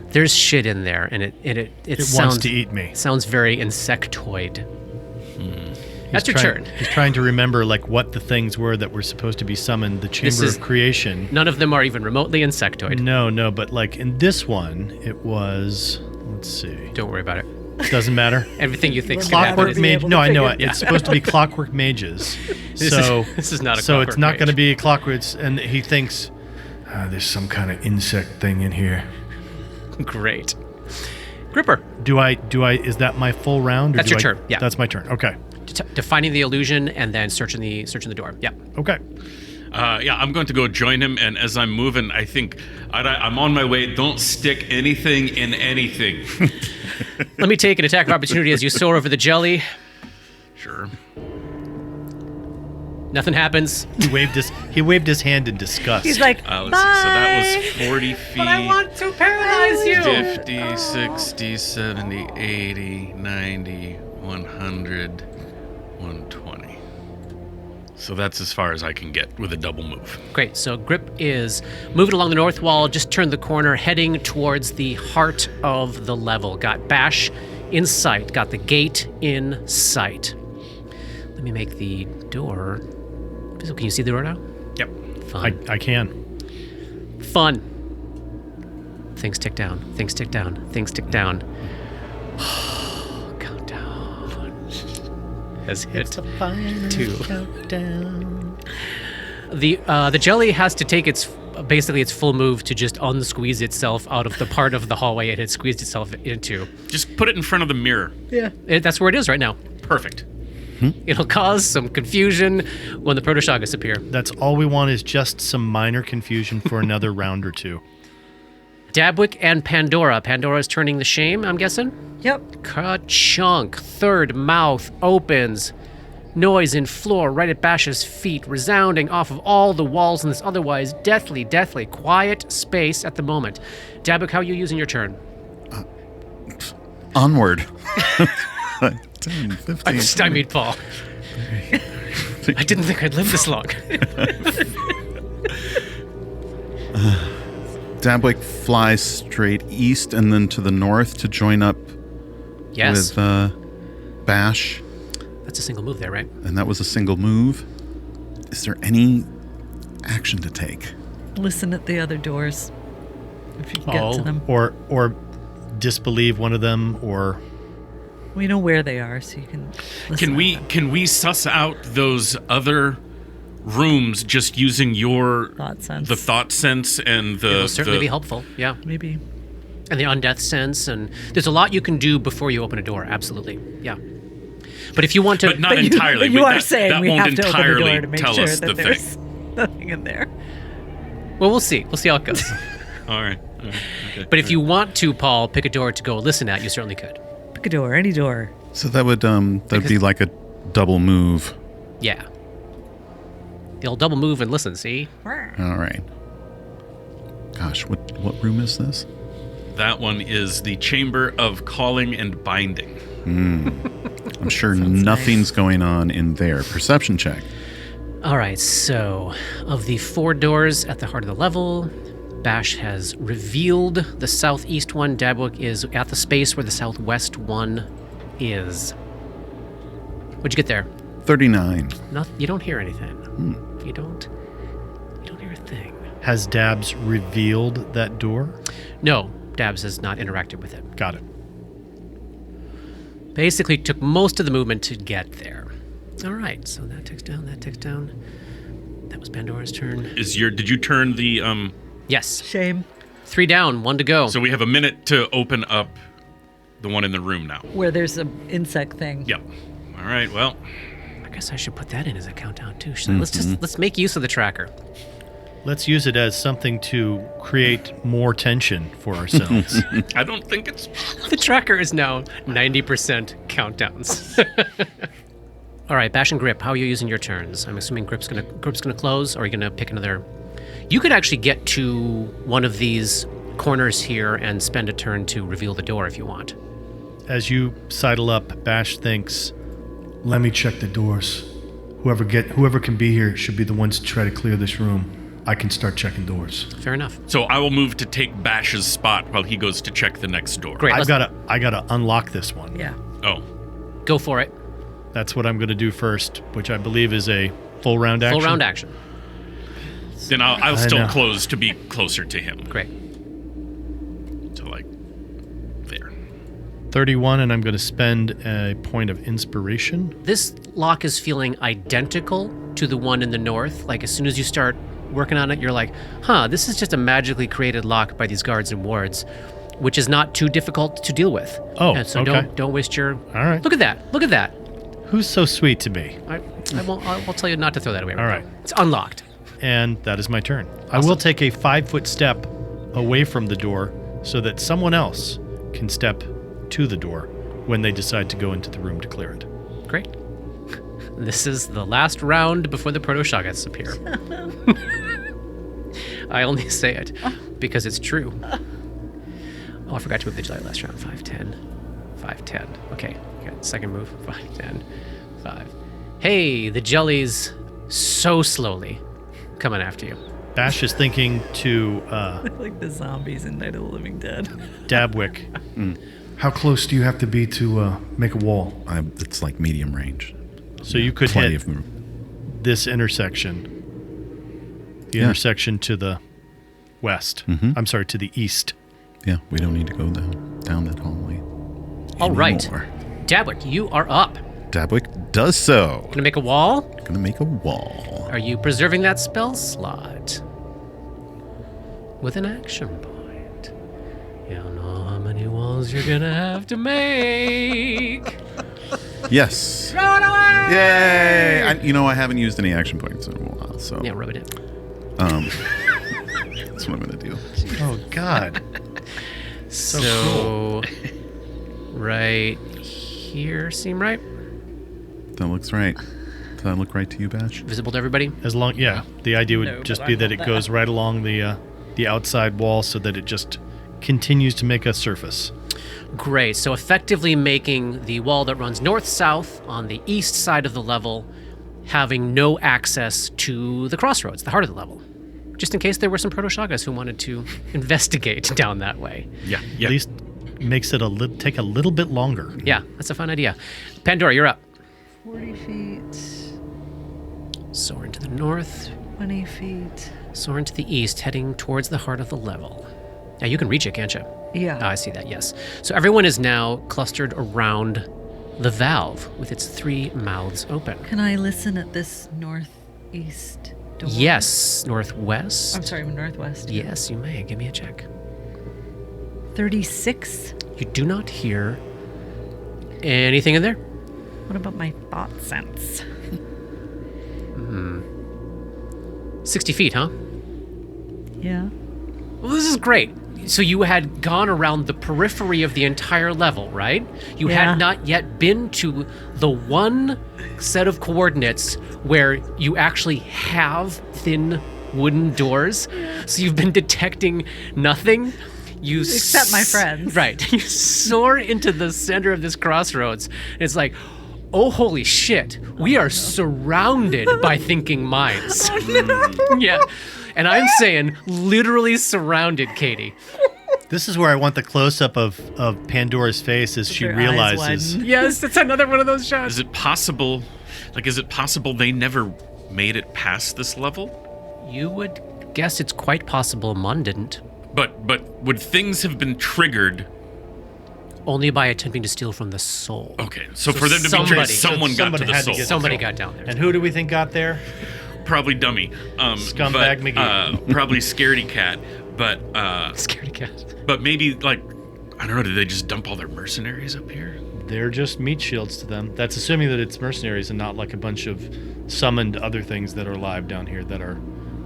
there's shit in there, and it It sounds wants to eat me. sounds very insectoid. That's your turn. He's trying to remember like what the things were that were supposed to be summoned. The Chamber is- of Creation. None of them are even remotely insectoid. No, but like in this one, it was. Let's see. Don't worry about it. Doesn't matter. Everything you think can happen. Clockwork is- mage. No, I know it. Yeah. It's supposed to be clockwork mages. This is not a So it's clockwork not mage. going to be a clockwork. And he thinks, There's some kind of insect thing in here. Great. Gripper, do I? Is that my full round? Or That's do your I- turn, yeah. That's my turn. Okay. defining the illusion and then searching the door. Yeah. Okay. Yeah, I'm going to go join him, and as I'm moving, I think I'm on my way. Don't stick anything in anything. Let me take an attack of opportunity as you soar over the jelly. Sure. Nothing happens. He waved his hand in disgust. He's like, Let's bye. see. So that was 40 feet. to paralyze you. 50, 60, 70, 80, 90, 100, 120. So that's as far as I can get with a double move. Great. So Grip is moving along the north wall, just turned the corner, heading towards the heart of the level. Got Bash in sight, got the gate in sight. Let me make the door. Can you see the door now? Yep. Fun. I can. Fun. Things tick down. Things tick down. Things tick down. Countdown has hit 2. Countdown. The jelly has to take its full move to just unsqueeze itself out of the part of the hallway it had squeezed itself into. Just put it in front of the mirror. Yeah. That's where it is right now. Perfect. It'll cause some confusion when the Protoshagas appear. That's all we want is just some minor confusion for another round or two. Dabwick and Pandora. Pandora's turning the shame, I'm guessing? Yep. Ka-chunk. Third mouth opens. Noise in floor right at Bash's feet, resounding off of all the walls in this otherwise deathly quiet space at the moment. Dabwick, how are you using your turn? Onward. 10, 15. I'm stymied, Paul. I didn't think I'd live this long. Dabwick flies straight east and then to the north to join up Yes. with Bash. That's a single move there, right? And that was a single move. Is there any action to take? Listen at the other doors. If you can get to them. Or disbelieve one of them, or We know where they are, so you can listen. Can we suss out those other rooms just using your Thought sense. the thought sense and the It'll certainly be helpful, yeah. Maybe. And the undeath sense, and there's a lot you can do before you open a door, absolutely, yeah. But if you want to... But not entirely. You but are that, saying that we won't have to open the entirely door to make tell sure us that the there's thing. nothing in there. Well, we'll see. We'll see how it goes. All right. Okay. But if you want to, Paul, pick a door to go listen at, you certainly could. Pick a door, any door. So that would be like a double move. Yeah. You'll double move and listen, see? All right. Gosh, what room is this? That one is the Chamber of Calling and Binding. I'm sure nothing's going on in there. Perception check. All right, so of the 4 doors at the heart of the level, Bash has revealed the southeast one. Dabwick is at the space where the southwest one is. What'd you get there? 39. You don't hear anything. You don't hear a thing. has Dabs revealed that door? No, Dabs has not interacted with it. Got it. Basically took most of the movement to get there. All right, so that ticks down, that ticks down. That was Pandora's turn. Did you turn the Yes. Shame. 3 down, 1 to go. So we have a minute to open up the one in the room now. Where there's an insect thing. Yep. All right, well, I guess I should put that in as a countdown too. Let's make use of the tracker. Let's use it as something to create more tension for ourselves. I don't think it's... The tracker is now 90% countdowns. All right, Bash and Grip, how are you using your turns? I'm assuming Grip's gonna close, or are you gonna pick another? You could actually get to one of these corners here and spend a turn to reveal the door if you want. As you sidle up, Bash thinks, Let me check the doors. Whoever can be here should be the ones to try to clear this room. I can start checking doors. Fair enough. So I will move to take Bash's spot while he goes to check the next door. Great. I gotta unlock this one. Yeah. Oh, Go for it. That's what I'm gonna do first, which I believe is a full round action. Full round action. then I'll I still know. close to be closer to him. Great. So like there. 31, and I'm gonna spend a point of inspiration. This lock is feeling identical to the one in the north. Like as soon as you start working on it, you're like, this is just a magically created lock by these guards and wards, which is not too difficult to deal with. Oh, and so okay. don't waste your... All right. Look at that. Look at that. Who's so sweet to me? I will tell you not to throw that away. All right. now. It's unlocked. And that is my turn. I will take a 5-foot step away from the door so that someone else can step to the door when they decide to go into the room to clear it. Great. This is the last round before the Proto-Shoggoths appear. I only say it because it's true. Oh, I forgot to move the jelly last round. 5, 10. 5, 10. Okay, good. Second move. 5, 10. 5. Hey, the jelly's so slowly coming after you. Bash is thinking to Like the zombies in Night of the Living Dead. Dabwick. How close do you have to be to make a wall? It's like medium range. So you could Plenty hit of room. this intersection. The Yeah. intersection to the west. Mhm. I'm sorry, to the east. Yeah, we don't need to go down that hallway. All right. anymore. Dabwick, you are up. Dabwick does so. Gonna make a wall? Gonna make a wall. Are you preserving that spell slot? With an action point. You don't know how many walls you're gonna have to make. Yes. Throw it away! Yay! I haven't used any action points in a while, so Yeah, rub it in. that's what I'm gonna do. Oh, God. So, right here, seem right? That looks right. Does that look right to you, Bash? Visible to everybody? The idea would No, just but be I'm that not it goes right along the outside wall so that it just continues to make a surface. Great. So effectively making the wall that runs north-south on the east side of the level having no access to the crossroads, the heart of the level. Just in case there were some Proto-Shagas who wanted to investigate down that way. Yeah. At least makes it take a little bit longer. Yeah, that's a fun idea. Pandora, you're up. 40 feet, Soar into the north, 20 feet. soar into the east, heading towards the heart of the level. Now you can reach it, can't you? Yeah. I see that, yes. So everyone is now clustered around the valve with its 3 mouths open. Can I listen at this northeast door? Yes, northwest. I'm sorry, northwest. Yes, you may. Give me a check. 36. You do not hear anything in there. What about my thought sense? 60 feet, huh? Yeah. Well, this is great. So you had gone around the periphery of the entire level, right? You Yeah. had not yet been to the one set of coordinates where you actually have thin wooden doors. So you've been detecting nothing. You Except my friends. Right. You soar into the center of this crossroads. And it's like, oh, holy shit. We are surrounded by thinking minds. Yeah. And I'm saying literally surrounded, Katie. This is where I want the close-up of Pandora's face as she Her eyes realizes. widen. Yes, that's another one of those shots. Is it possible they never made it past this level? You would guess it's quite possible Mun didn't. But would things have been triggered? Only by attempting to steal from the soul. Okay, so for them to be somebody- triggered, someone got somebody to the had to soul. get- Somebody got down there. And who do we think got there? Probably dummy. Scumbag McGee. Probably scaredy cat. But Scaredy cat. but maybe I don't know. Did they just dump all their mercenaries up here? They're just meat shields to them. That's assuming that it's mercenaries and not like a bunch of summoned other things that are alive down here that are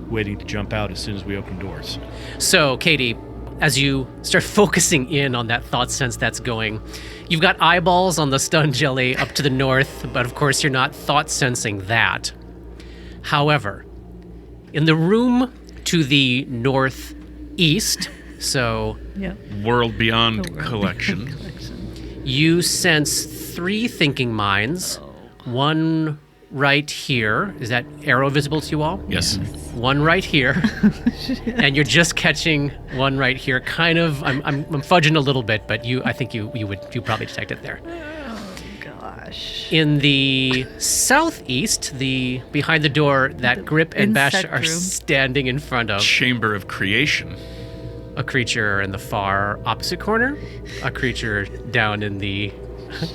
waiting to jump out as soon as we open doors. So, Katie, as you start focusing in on that thought sense that's going, you've got eyeballs on the stun jelly up to the north, but of course you're not thought sensing that. However, in the room to the northeast, so Yeah. World Beyond The world. collection. you sense 3 thinking minds. One right here. Is that arrow visible to you all? Yes. One right here. And you're just catching one right here. Kind of, I'm fudging a little bit, but I think you probably detect it there. Gosh. In the southeast, behind the door that Grip and Bash insect are room. standing in front of, Chamber of Creation. a creature in the far opposite corner, a creature down in the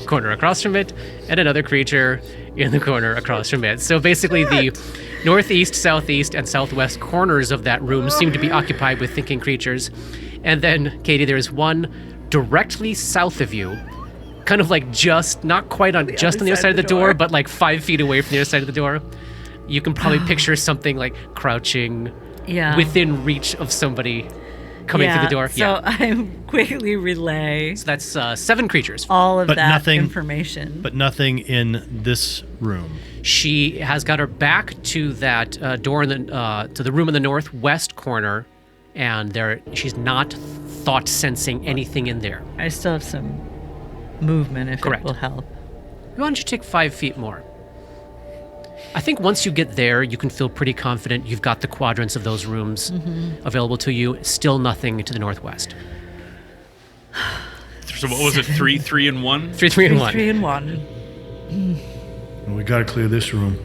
corner across from it, and another creature in the corner across from it. So basically the northeast, southeast, and southwest corners of that room seem to be occupied with thinking creatures. And then, Katie, there's one directly south of you, kind of like just, not quite on, just on the other side of the door, but like 5 feet away from the other side of the door. You can probably picture something like crouching Yeah. within reach of somebody coming through the door. So I quickly relay So that's 7 creatures. all of But that nothing- information. But nothing in this room. She has got her back to that door in to the room in the northwest corner, and she's not thought sensing anything in there. I still have some movement if Correct. it will help. Why don't you take 5 feet more? I think once you get there, you can feel pretty confident you've got the quadrants of those rooms available to you. Still nothing to the northwest. So what was it? 3, 3, and 1? 3, 3, and 1. 3 and 1. Well, we gotta clear this room.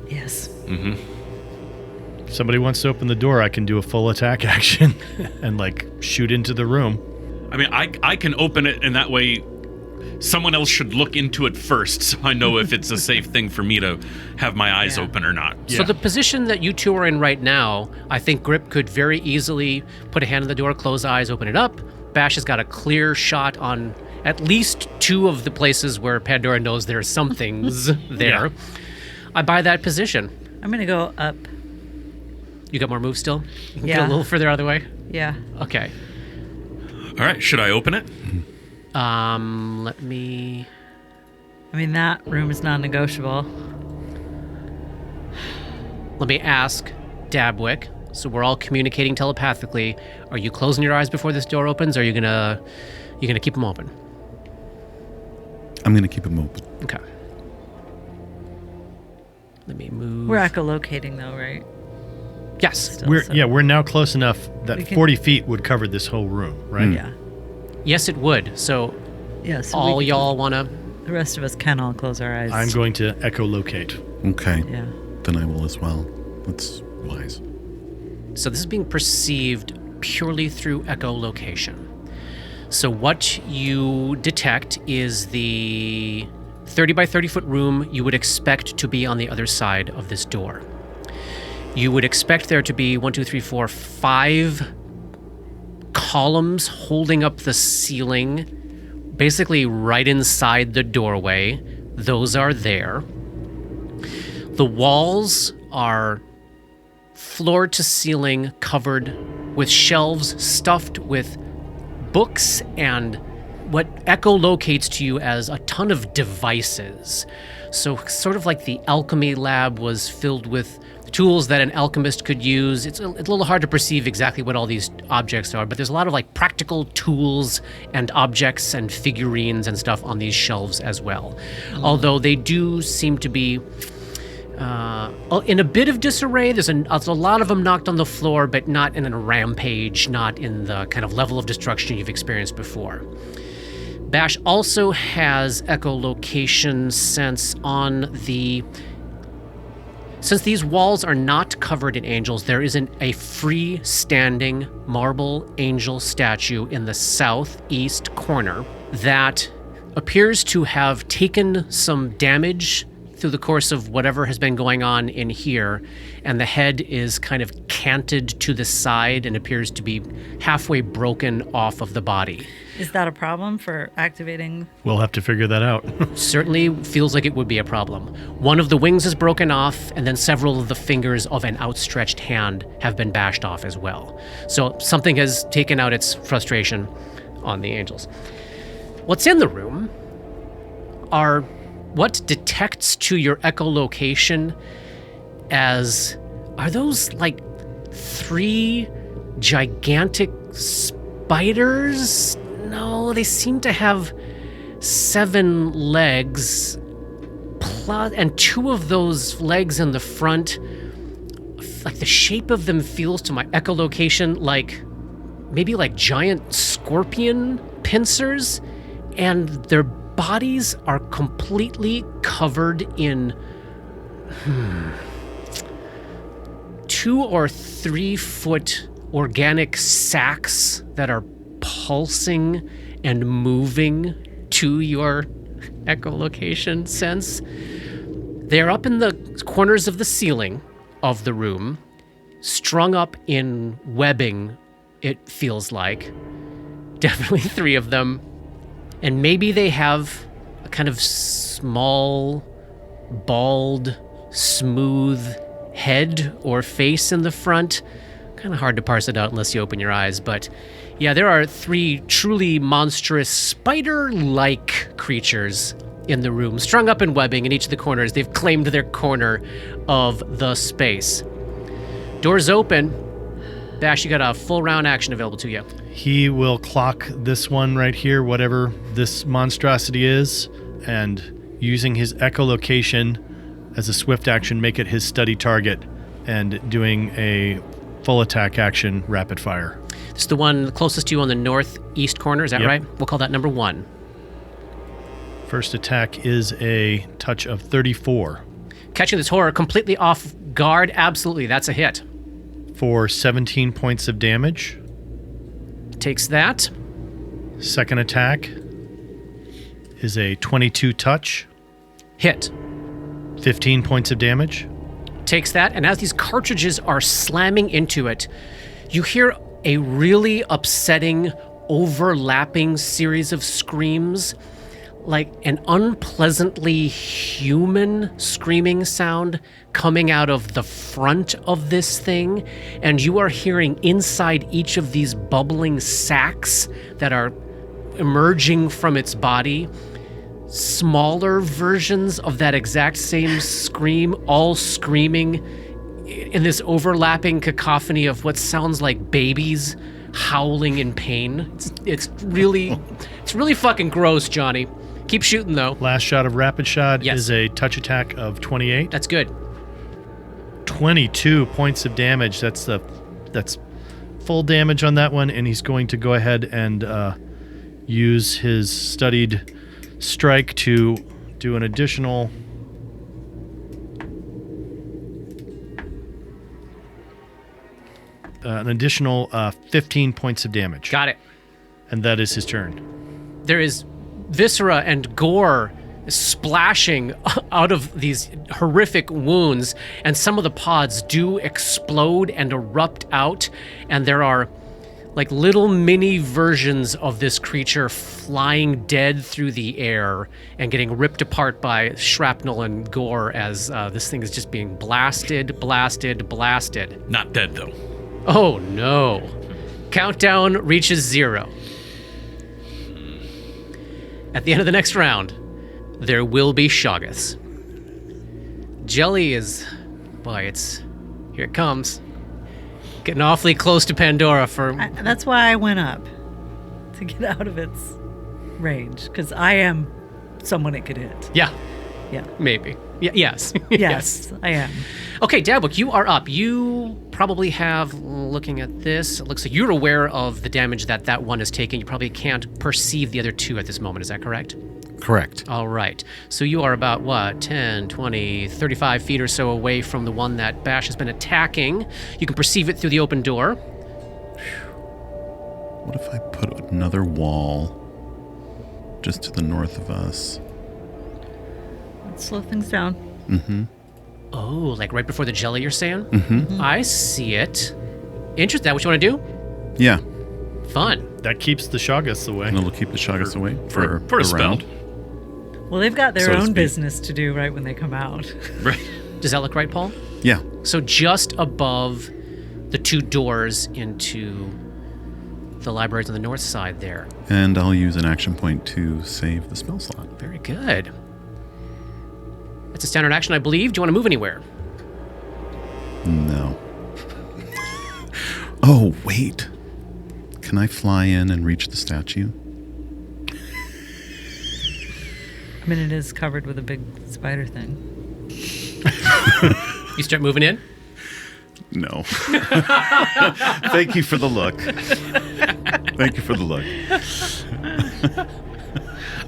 Yes. If somebody wants to open the door, I can do a full attack action and like shoot into the room. I mean, I can open it, and that way someone else should look into it first, so I know if it's a safe thing for me to have my eyes open or not. So the position that you two are in right now, I think Grip could very easily put a hand on the door, close eyes, open it up. Bash has got a clear shot on at least two of the places where Pandora knows there are some things there. Yeah. I buy that position. I'm going to go up. You got more moves still? You can Yeah. Get a little further out of the way? Yeah. Okay. All right, should I open it? Let me... I mean, that room is non-negotiable. Let me ask Dabwick. So we're all communicating telepathically. Are you closing your eyes before this door opens, or are you gonna keep them open? I'm going to keep them open. Okay. Let me move. We're echolocating, though, right? Yes. Still, We're now close enough that We can- 40 feet would cover this whole room, right? Yeah. Yes, it would. So Yeah. So all y'all wanna... the rest of us can all close our eyes. I'm going to echolocate. Okay. Yeah. Then I will as well. That's wise. So this is being perceived purely through echolocation. So what you detect is the 30 by 30 foot room you would expect to be on the other side of this door. You would expect there to be 5 columns holding up the ceiling, basically right inside the doorway. Those are there. The walls are floor to ceiling covered with shelves stuffed with books and what echolocates to you as a ton of devices. So sort of like the alchemy lab was filled with tools that an alchemist could use. It's a little hard to perceive exactly what all these objects are, but there's a lot of like practical tools and objects and figurines and stuff on these shelves as well. Although they do seem to be in a bit of disarray. There's a lot of them knocked on the floor, but not in a rampage, not in the kind of level of destruction you've experienced before. Bash also has echolocation sense on the... Since these walls are not covered in angels, there isn't a freestanding marble angel statue in the southeast corner that appears to have taken some damage through the course of whatever has been going on in here, and the head is kind of canted to the side and appears to be halfway broken off of the body. Is that a problem for activating? We'll have to figure that out. Certainly feels like it would be a problem. One of the wings is broken off, and then several of the fingers of an outstretched hand have been bashed off as well. So something has taken out its frustration on the angels. What's in the room are what detects to your echolocation as... Are those like 3 gigantic spiders? No, they seem to have 7 legs, and 2 of those legs in the front, like the shape of them feels to my echolocation like maybe like giant scorpion pincers, and their bodies are completely covered in 2 or 3 foot organic sacs that are pulsing and moving to your echolocation sense. They're up in the corners of the ceiling of the room, strung up in webbing, it feels like. Definitely 3 of them. And maybe they have a kind of small, bald, smooth head or face in the front. Kind of hard to parse it out unless you open your eyes, but yeah, there are 3 truly monstrous spider-like creatures in the room, strung up in webbing in each of the corners. They've claimed their corner of the space. Doors open. Bash, you got a full round action available to you. He will clock this one right here, whatever this monstrosity is, and using his echolocation as a swift action, make it his study target, and doing a full attack action, rapid fire. This is the one closest to you on the northeast corner, is that Yep. right? We'll call that number 1. First attack is a touch of 34 Catching this horror completely off guard, absolutely, that's a hit. for 17 points of damage. Takes that. Second attack is a 22 touch, Hit. 15 points of damage. Takes that, and as these cartridges are slamming into it, you hear a really upsetting, overlapping series of screams, like an unpleasantly human screaming sound coming out of the front of this thing, and you are hearing inside each of these bubbling sacs that are emerging from its body smaller versions of that exact same scream, all screaming in this overlapping cacophony of what sounds like babies howling in pain. It's really fucking gross, Johnny. Keep shooting though. Last shot of Rapid Shot Yes. is a touch attack of 28. That's good. 22 points of damage. That's full damage on that one, and he's going to go ahead and use his studied strike to do an additional 15 points of damage. Got it. And that is his turn. There is viscera and gore splashing out of these horrific wounds, and some of the pods do explode and erupt out, and there are like little mini versions of this creature flying dead through the air and getting ripped apart by shrapnel and gore as this thing is just being blasted. Not dead, though. Oh no. Countdown reaches 0. At the end of the next round, there will be Shoggoths. Jelly is... Boy, here it comes. Getting awfully close to Pandora for... That's why I went up, to get out of its range, because I am someone it could hit. Yeah, Yeah. maybe. Yes. Yes, I am. Okay, Dadbook, you are up. You probably have, looking at this, it looks like you're aware of the damage that one is taking. You probably can't perceive the other two at this moment. Is that correct? Correct. All right. So you are about, 10, 20, 35 feet or so away from the one that Bash has been attacking. You can perceive it through the open door. What if I put another wall just to the north of us? Let's slow things down. Mm-hmm. Oh, like right before the jelly, you're saying? Mm-hmm. I see it. Interesting. That what you want to do? Yeah. Fun. That keeps the Shoggoths away. And it'll keep the Shoggoths away for a spell. round. Well, they've got their So to own speak. business to do right when they come out. Right. Does that look right, Paul? Yeah. So just above the two doors into the libraries on the north side there. And I'll use an action point to save the spell slot. Very good. That's a standard action, I believe. Do you want to move anywhere? No. Oh, wait. Can I fly in and reach the statue? I mean, it is covered with a big spider thing. You start moving in? No. Thank you for the look. Thank you for the look.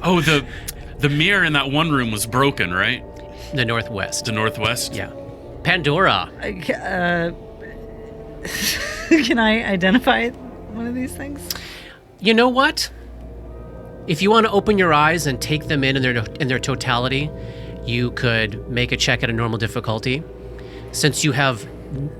Oh, the mirror in that one room was broken, right? The northwest. The northwest? Yeah. Pandora. Can I identify one of these things? You know what? If you want to open your eyes and take them in their totality, you could make a check at a normal difficulty. Since you have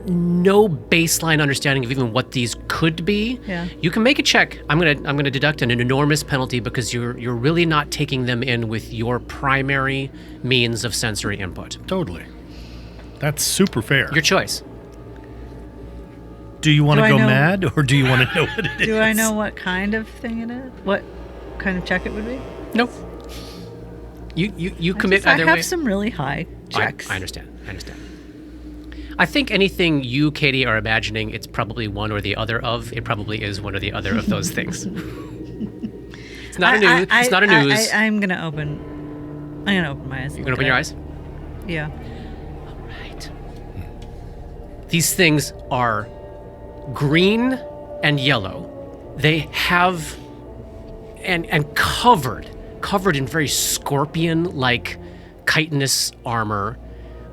no baseline understanding of even what these could be, Yeah. you can make a check. I'm gonna deduct an enormous penalty because you're really not taking them in with your primary means of sensory input. Totally. That's super fair. Your choice. Do you want Do to I go know- mad, or do you want to know what it is? Do I know what kind of thing it is? What kind of check it would be? Nope. You commit I either have way. some really high checks. I understand. I think anything you, Katie, are imagining, it's probably one or the other of. It probably is one or the other of those things. It's not a news. It's not a news. I'm gonna open my eyes. You're gonna open your eyes. Yeah. Right. These things are green and yellow. They have and covered covered in very scorpion-like chitinous armor,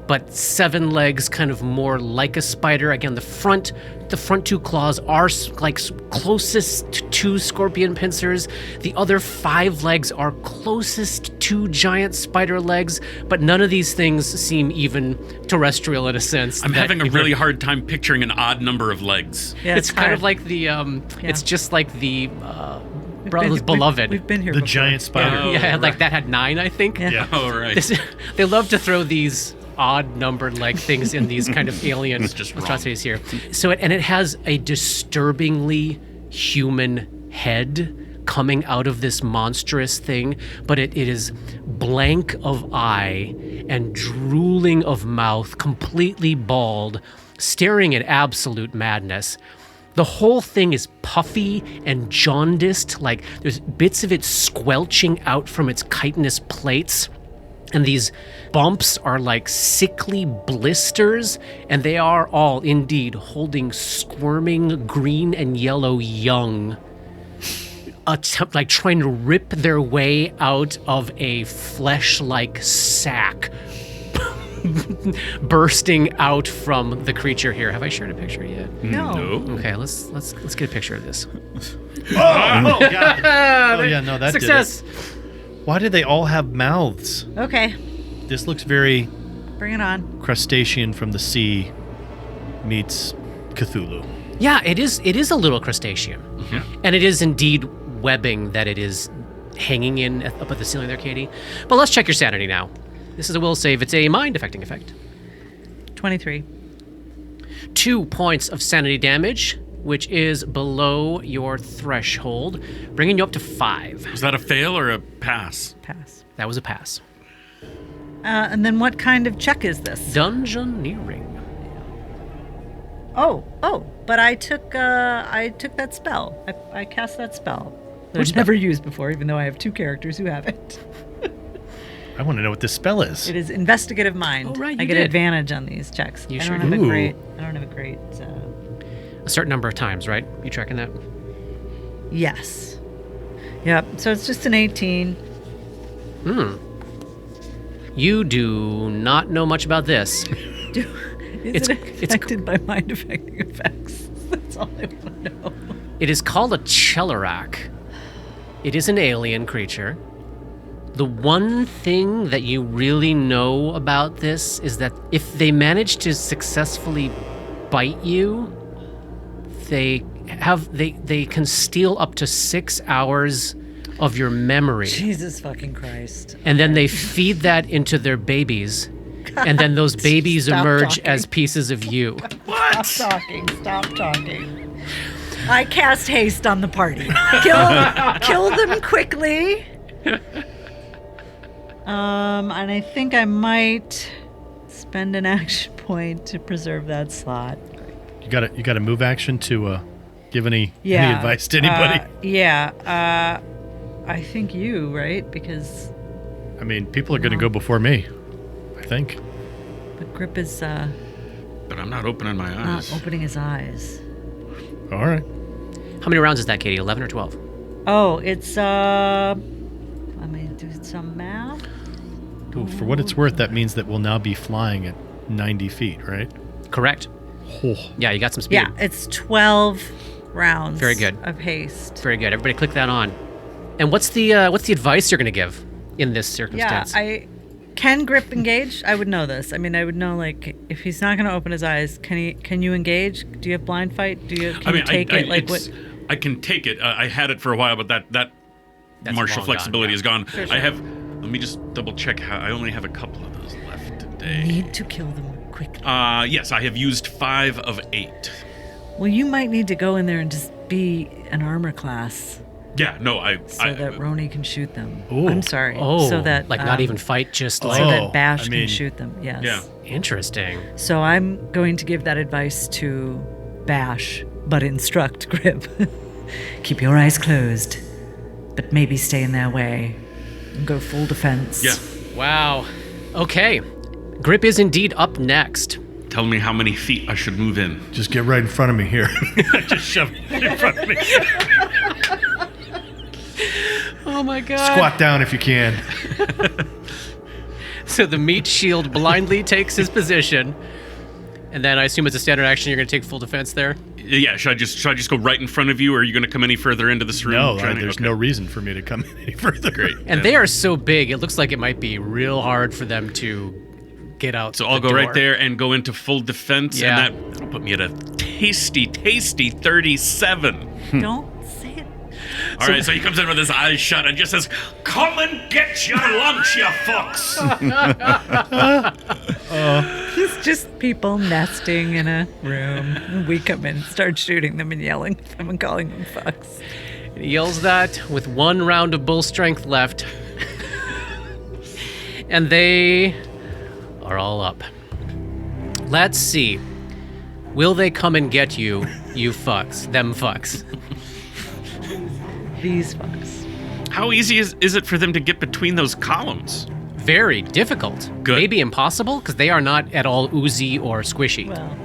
but 7 legs kind of more like a spider. Again, the front 2 claws are like closest to scorpion pincers. The other 5 legs are closest to giant spider legs, but none of these things seem even terrestrial in a sense. I'm having a really hard time picturing an odd number of legs. Yeah, it's kind of like the it's just like the Brothers Beloved. We've been here The before. giant spider. yeah, right. like that had 9, I think. Yeah. Oh, right. They love to throw these odd numbered like things in these kind of alien just wrong. atrocities here. So it has a disturbingly human head coming out of this monstrous thing, but it is blank of eye and drooling of mouth, completely bald, staring at absolute madness. The whole thing is puffy and jaundiced, like there's bits of it squelching out from its chitinous plates. And these bumps are like sickly blisters, and they are all indeed holding squirming green and yellow young, like trying to rip their way out of a flesh-like sack bursting out from the creature here. Have I shared a picture yet? No. Okay, let's get a picture of this. Oh, God. Oh, yeah, no, that Success. did it. Why do they all have mouths? Okay, This looks very bring it on. crustacean from the sea meets Cthulhu. Yeah, it is a little crustacean. Yeah. And it is indeed webbing that it is hanging in up at the ceiling there, Katie. But let's check your sanity now. This is a will save. It's a mind-affecting effect. 23. 2 points of sanity damage, which is below your threshold, bringing you up to 5. Was that a fail or a pass? Pass. That was a pass. And then what kind of check is this? Dungeoneering. Oh, but I took that spell. I cast that spell. That Which I've never used before, even though I have 2 characters who have it. I want to know what this spell is. It is investigative mind. Oh, right, I you get did. advantage on these checks. You I sure don't have do. I don't have a great. A certain number of times, right? You tracking that? Yes. Yep. So it's just an 18. You do not know much about this. Is it affected by mind affecting effects? That's all I want to know. It is called a Chellarak. It is an alien creature. The one thing that you really know about this is that if they manage to successfully bite you, they can steal up to 6 hours of your memory. Jesus fucking Christ. And then they feed that into their babies. And then those babies Stop emerge talking. as pieces of you. Stop talking. I cast haste on the party. Kill them quickly. And I think I might spend an action point to preserve that slot. You got a move action to give any advice to anybody? I think you, right? Because I mean, people are going to go before me, I think. but Grip is But I'm not opening my not eyes. opening his eyes. All right. How many rounds is that, Katie? 11 or 12? Oh, it's let me do some math. Ooh, for what it's worth, that means that we'll now be flying at 90 feet, right? Correct. Oh. Yeah, you got some speed. Yeah, it's 12 rounds. Very good. Of haste. Very good. Everybody click that on. And what's the advice you're going to give in this Yeah, circumstance? can Grip engage? I would know this. I mean, I would know, like, if he's not going to open his eyes, can you engage? Do you have blind fight? Can you take it? Like, what? I can take it. I had it for a while, but that That's martial long flexibility gone, is gone. Sure. I have. Let me just double check. I only have a couple of those left today. Need to kill them quickly. Yes, I have used 5 of 8. Well, you might need to go in there and just be an armor class Yeah, no, so that Roni can shoot them. Ooh. I'm sorry. Oh, so that like not even fight, just so like... Oh, that Bash I mean- can shoot them. Yes. Yeah. Interesting. So I'm going to give that advice to Bash, but instruct Grip. Keep your eyes closed, but maybe stay in their way and go full defense. Yeah. Wow. Okay. Grip is indeed up next. Tell me how many feet I should move in. Just get right in front of me here. Just shove it in front of me. Oh Oh my god. Squat down if you can. So the meat shield blindly takes his position. And then I assume it's a standard action, you're going to take full defense there? Yeah, should I just go right in front of you, or are you going to come any further into this room? No, there's no reason for me to come any further. Great. And they are so big, it looks like it might be real hard for them to get out. So I'll go right there and go into full defense, Yeah. and that'll put me at a tasty 37. Don't say it. All right, so he comes in with his eyes shut and just says, "Come and get your lunch, you fucks." It's just people nesting in a room. And we come in, start shooting them and yelling at them and calling them fucks. He yells that with 1 round of bull strength left. And they are all up. Let's see. Will they come and get you, you fucks, them fucks? These fucks. How easy is it for them to get between those columns? Very difficult. Good. Maybe impossible, because they are not at all oozy or squishy. Well,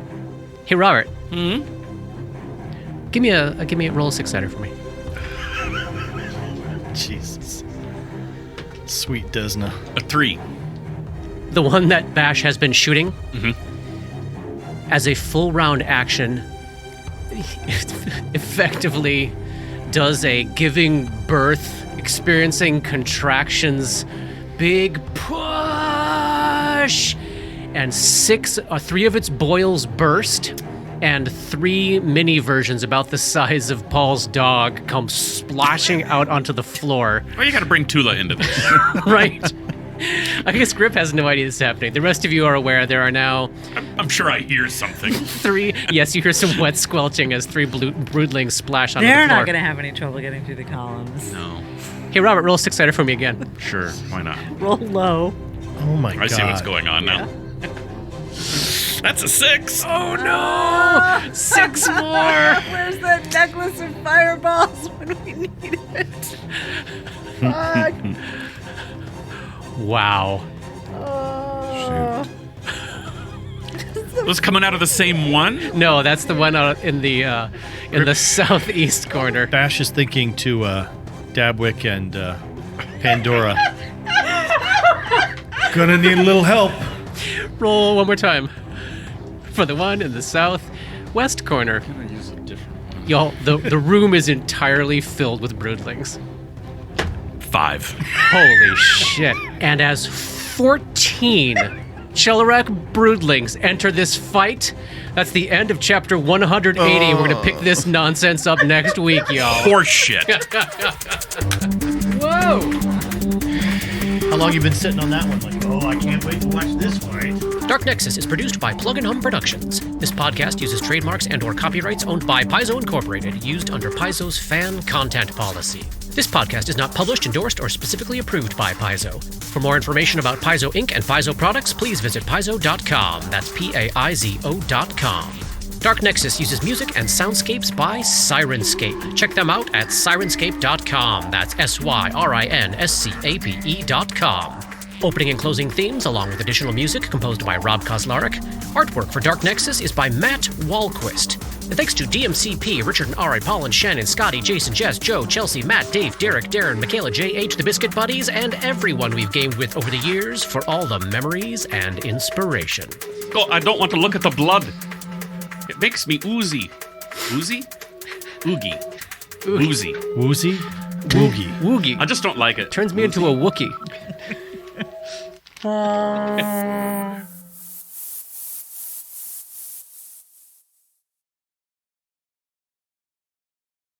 Hey, Robert. Give me a roll a 6-sider for me. Jesus. Sweet Desna. A 3. The one that Bash has been shooting, Mhm. as a full round action, effectively does a giving birth, experiencing contractions, big push, and 3 of its boils burst, and 3 mini versions about the size of Paul's dog come splashing out onto the floor. Well, you got to bring Tula into this. Right. I guess Grip has no idea this is happening. The rest of you are aware there are now I'm sure I hear something. 3. Yes, you hear some wet squelching as 3 broodlings splash onto they're the floor. not going to have any trouble getting through the columns. No. Hey, Robert, roll a 6-sider for me again. Sure, why not? Roll low. Oh my god. I see what's going on now. That's a 6. Oh no! 6 more! Where's that necklace of fireballs when we need it? Fuck. Wow. Was coming out of the same one? No, that's the one out in the southeast corner. Bash is thinking to Dabwick and Pandora. Gonna need a little help. Roll one more time. For the one in the southwest corner. Y'all, the room is entirely filled with broodlings. 5. Holy shit. And as 14 Chelarak broodlings enter this fight, that's the end of chapter 180. We're going to pick this nonsense up next week, y'all. Horse shit. Whoa! How long you been sitting on that one? Like, oh, I can't wait to watch this fight. Dark Nexus is produced by Plug and Hum Productions. This podcast uses trademarks and/or copyrights owned by Paizo Incorporated, used under Paizo's fan content policy. This podcast is not published, endorsed, or specifically approved by Paizo. For more information about Paizo Inc. and Paizo products, please visit paizo.com. That's Paizo.com. Dark Nexus uses music and soundscapes by Syrinscape. Check them out at Syrinscape.com. That's Syrinscape.com. Opening and closing themes, along with additional music composed by Rob Kauzlaric. Artwork for Dark Nexus is by Matt Wahlquist. And thanks to DMCP, Richard and Ari, Paul and Shannon, Scotty, Jason, Jess, Joe, Chelsea, Matt, Dave, Derek, Darren, Michaela, J.H., the Biscuit Buddies, and everyone we've gamed with over the years for all the memories and inspiration. Oh, I don't want to look at the blood. It makes me oozy. Oozy? Oogie. Oozy. Woozy? Woogie. Woogie. I just don't like it. Turns me into a Wookiee.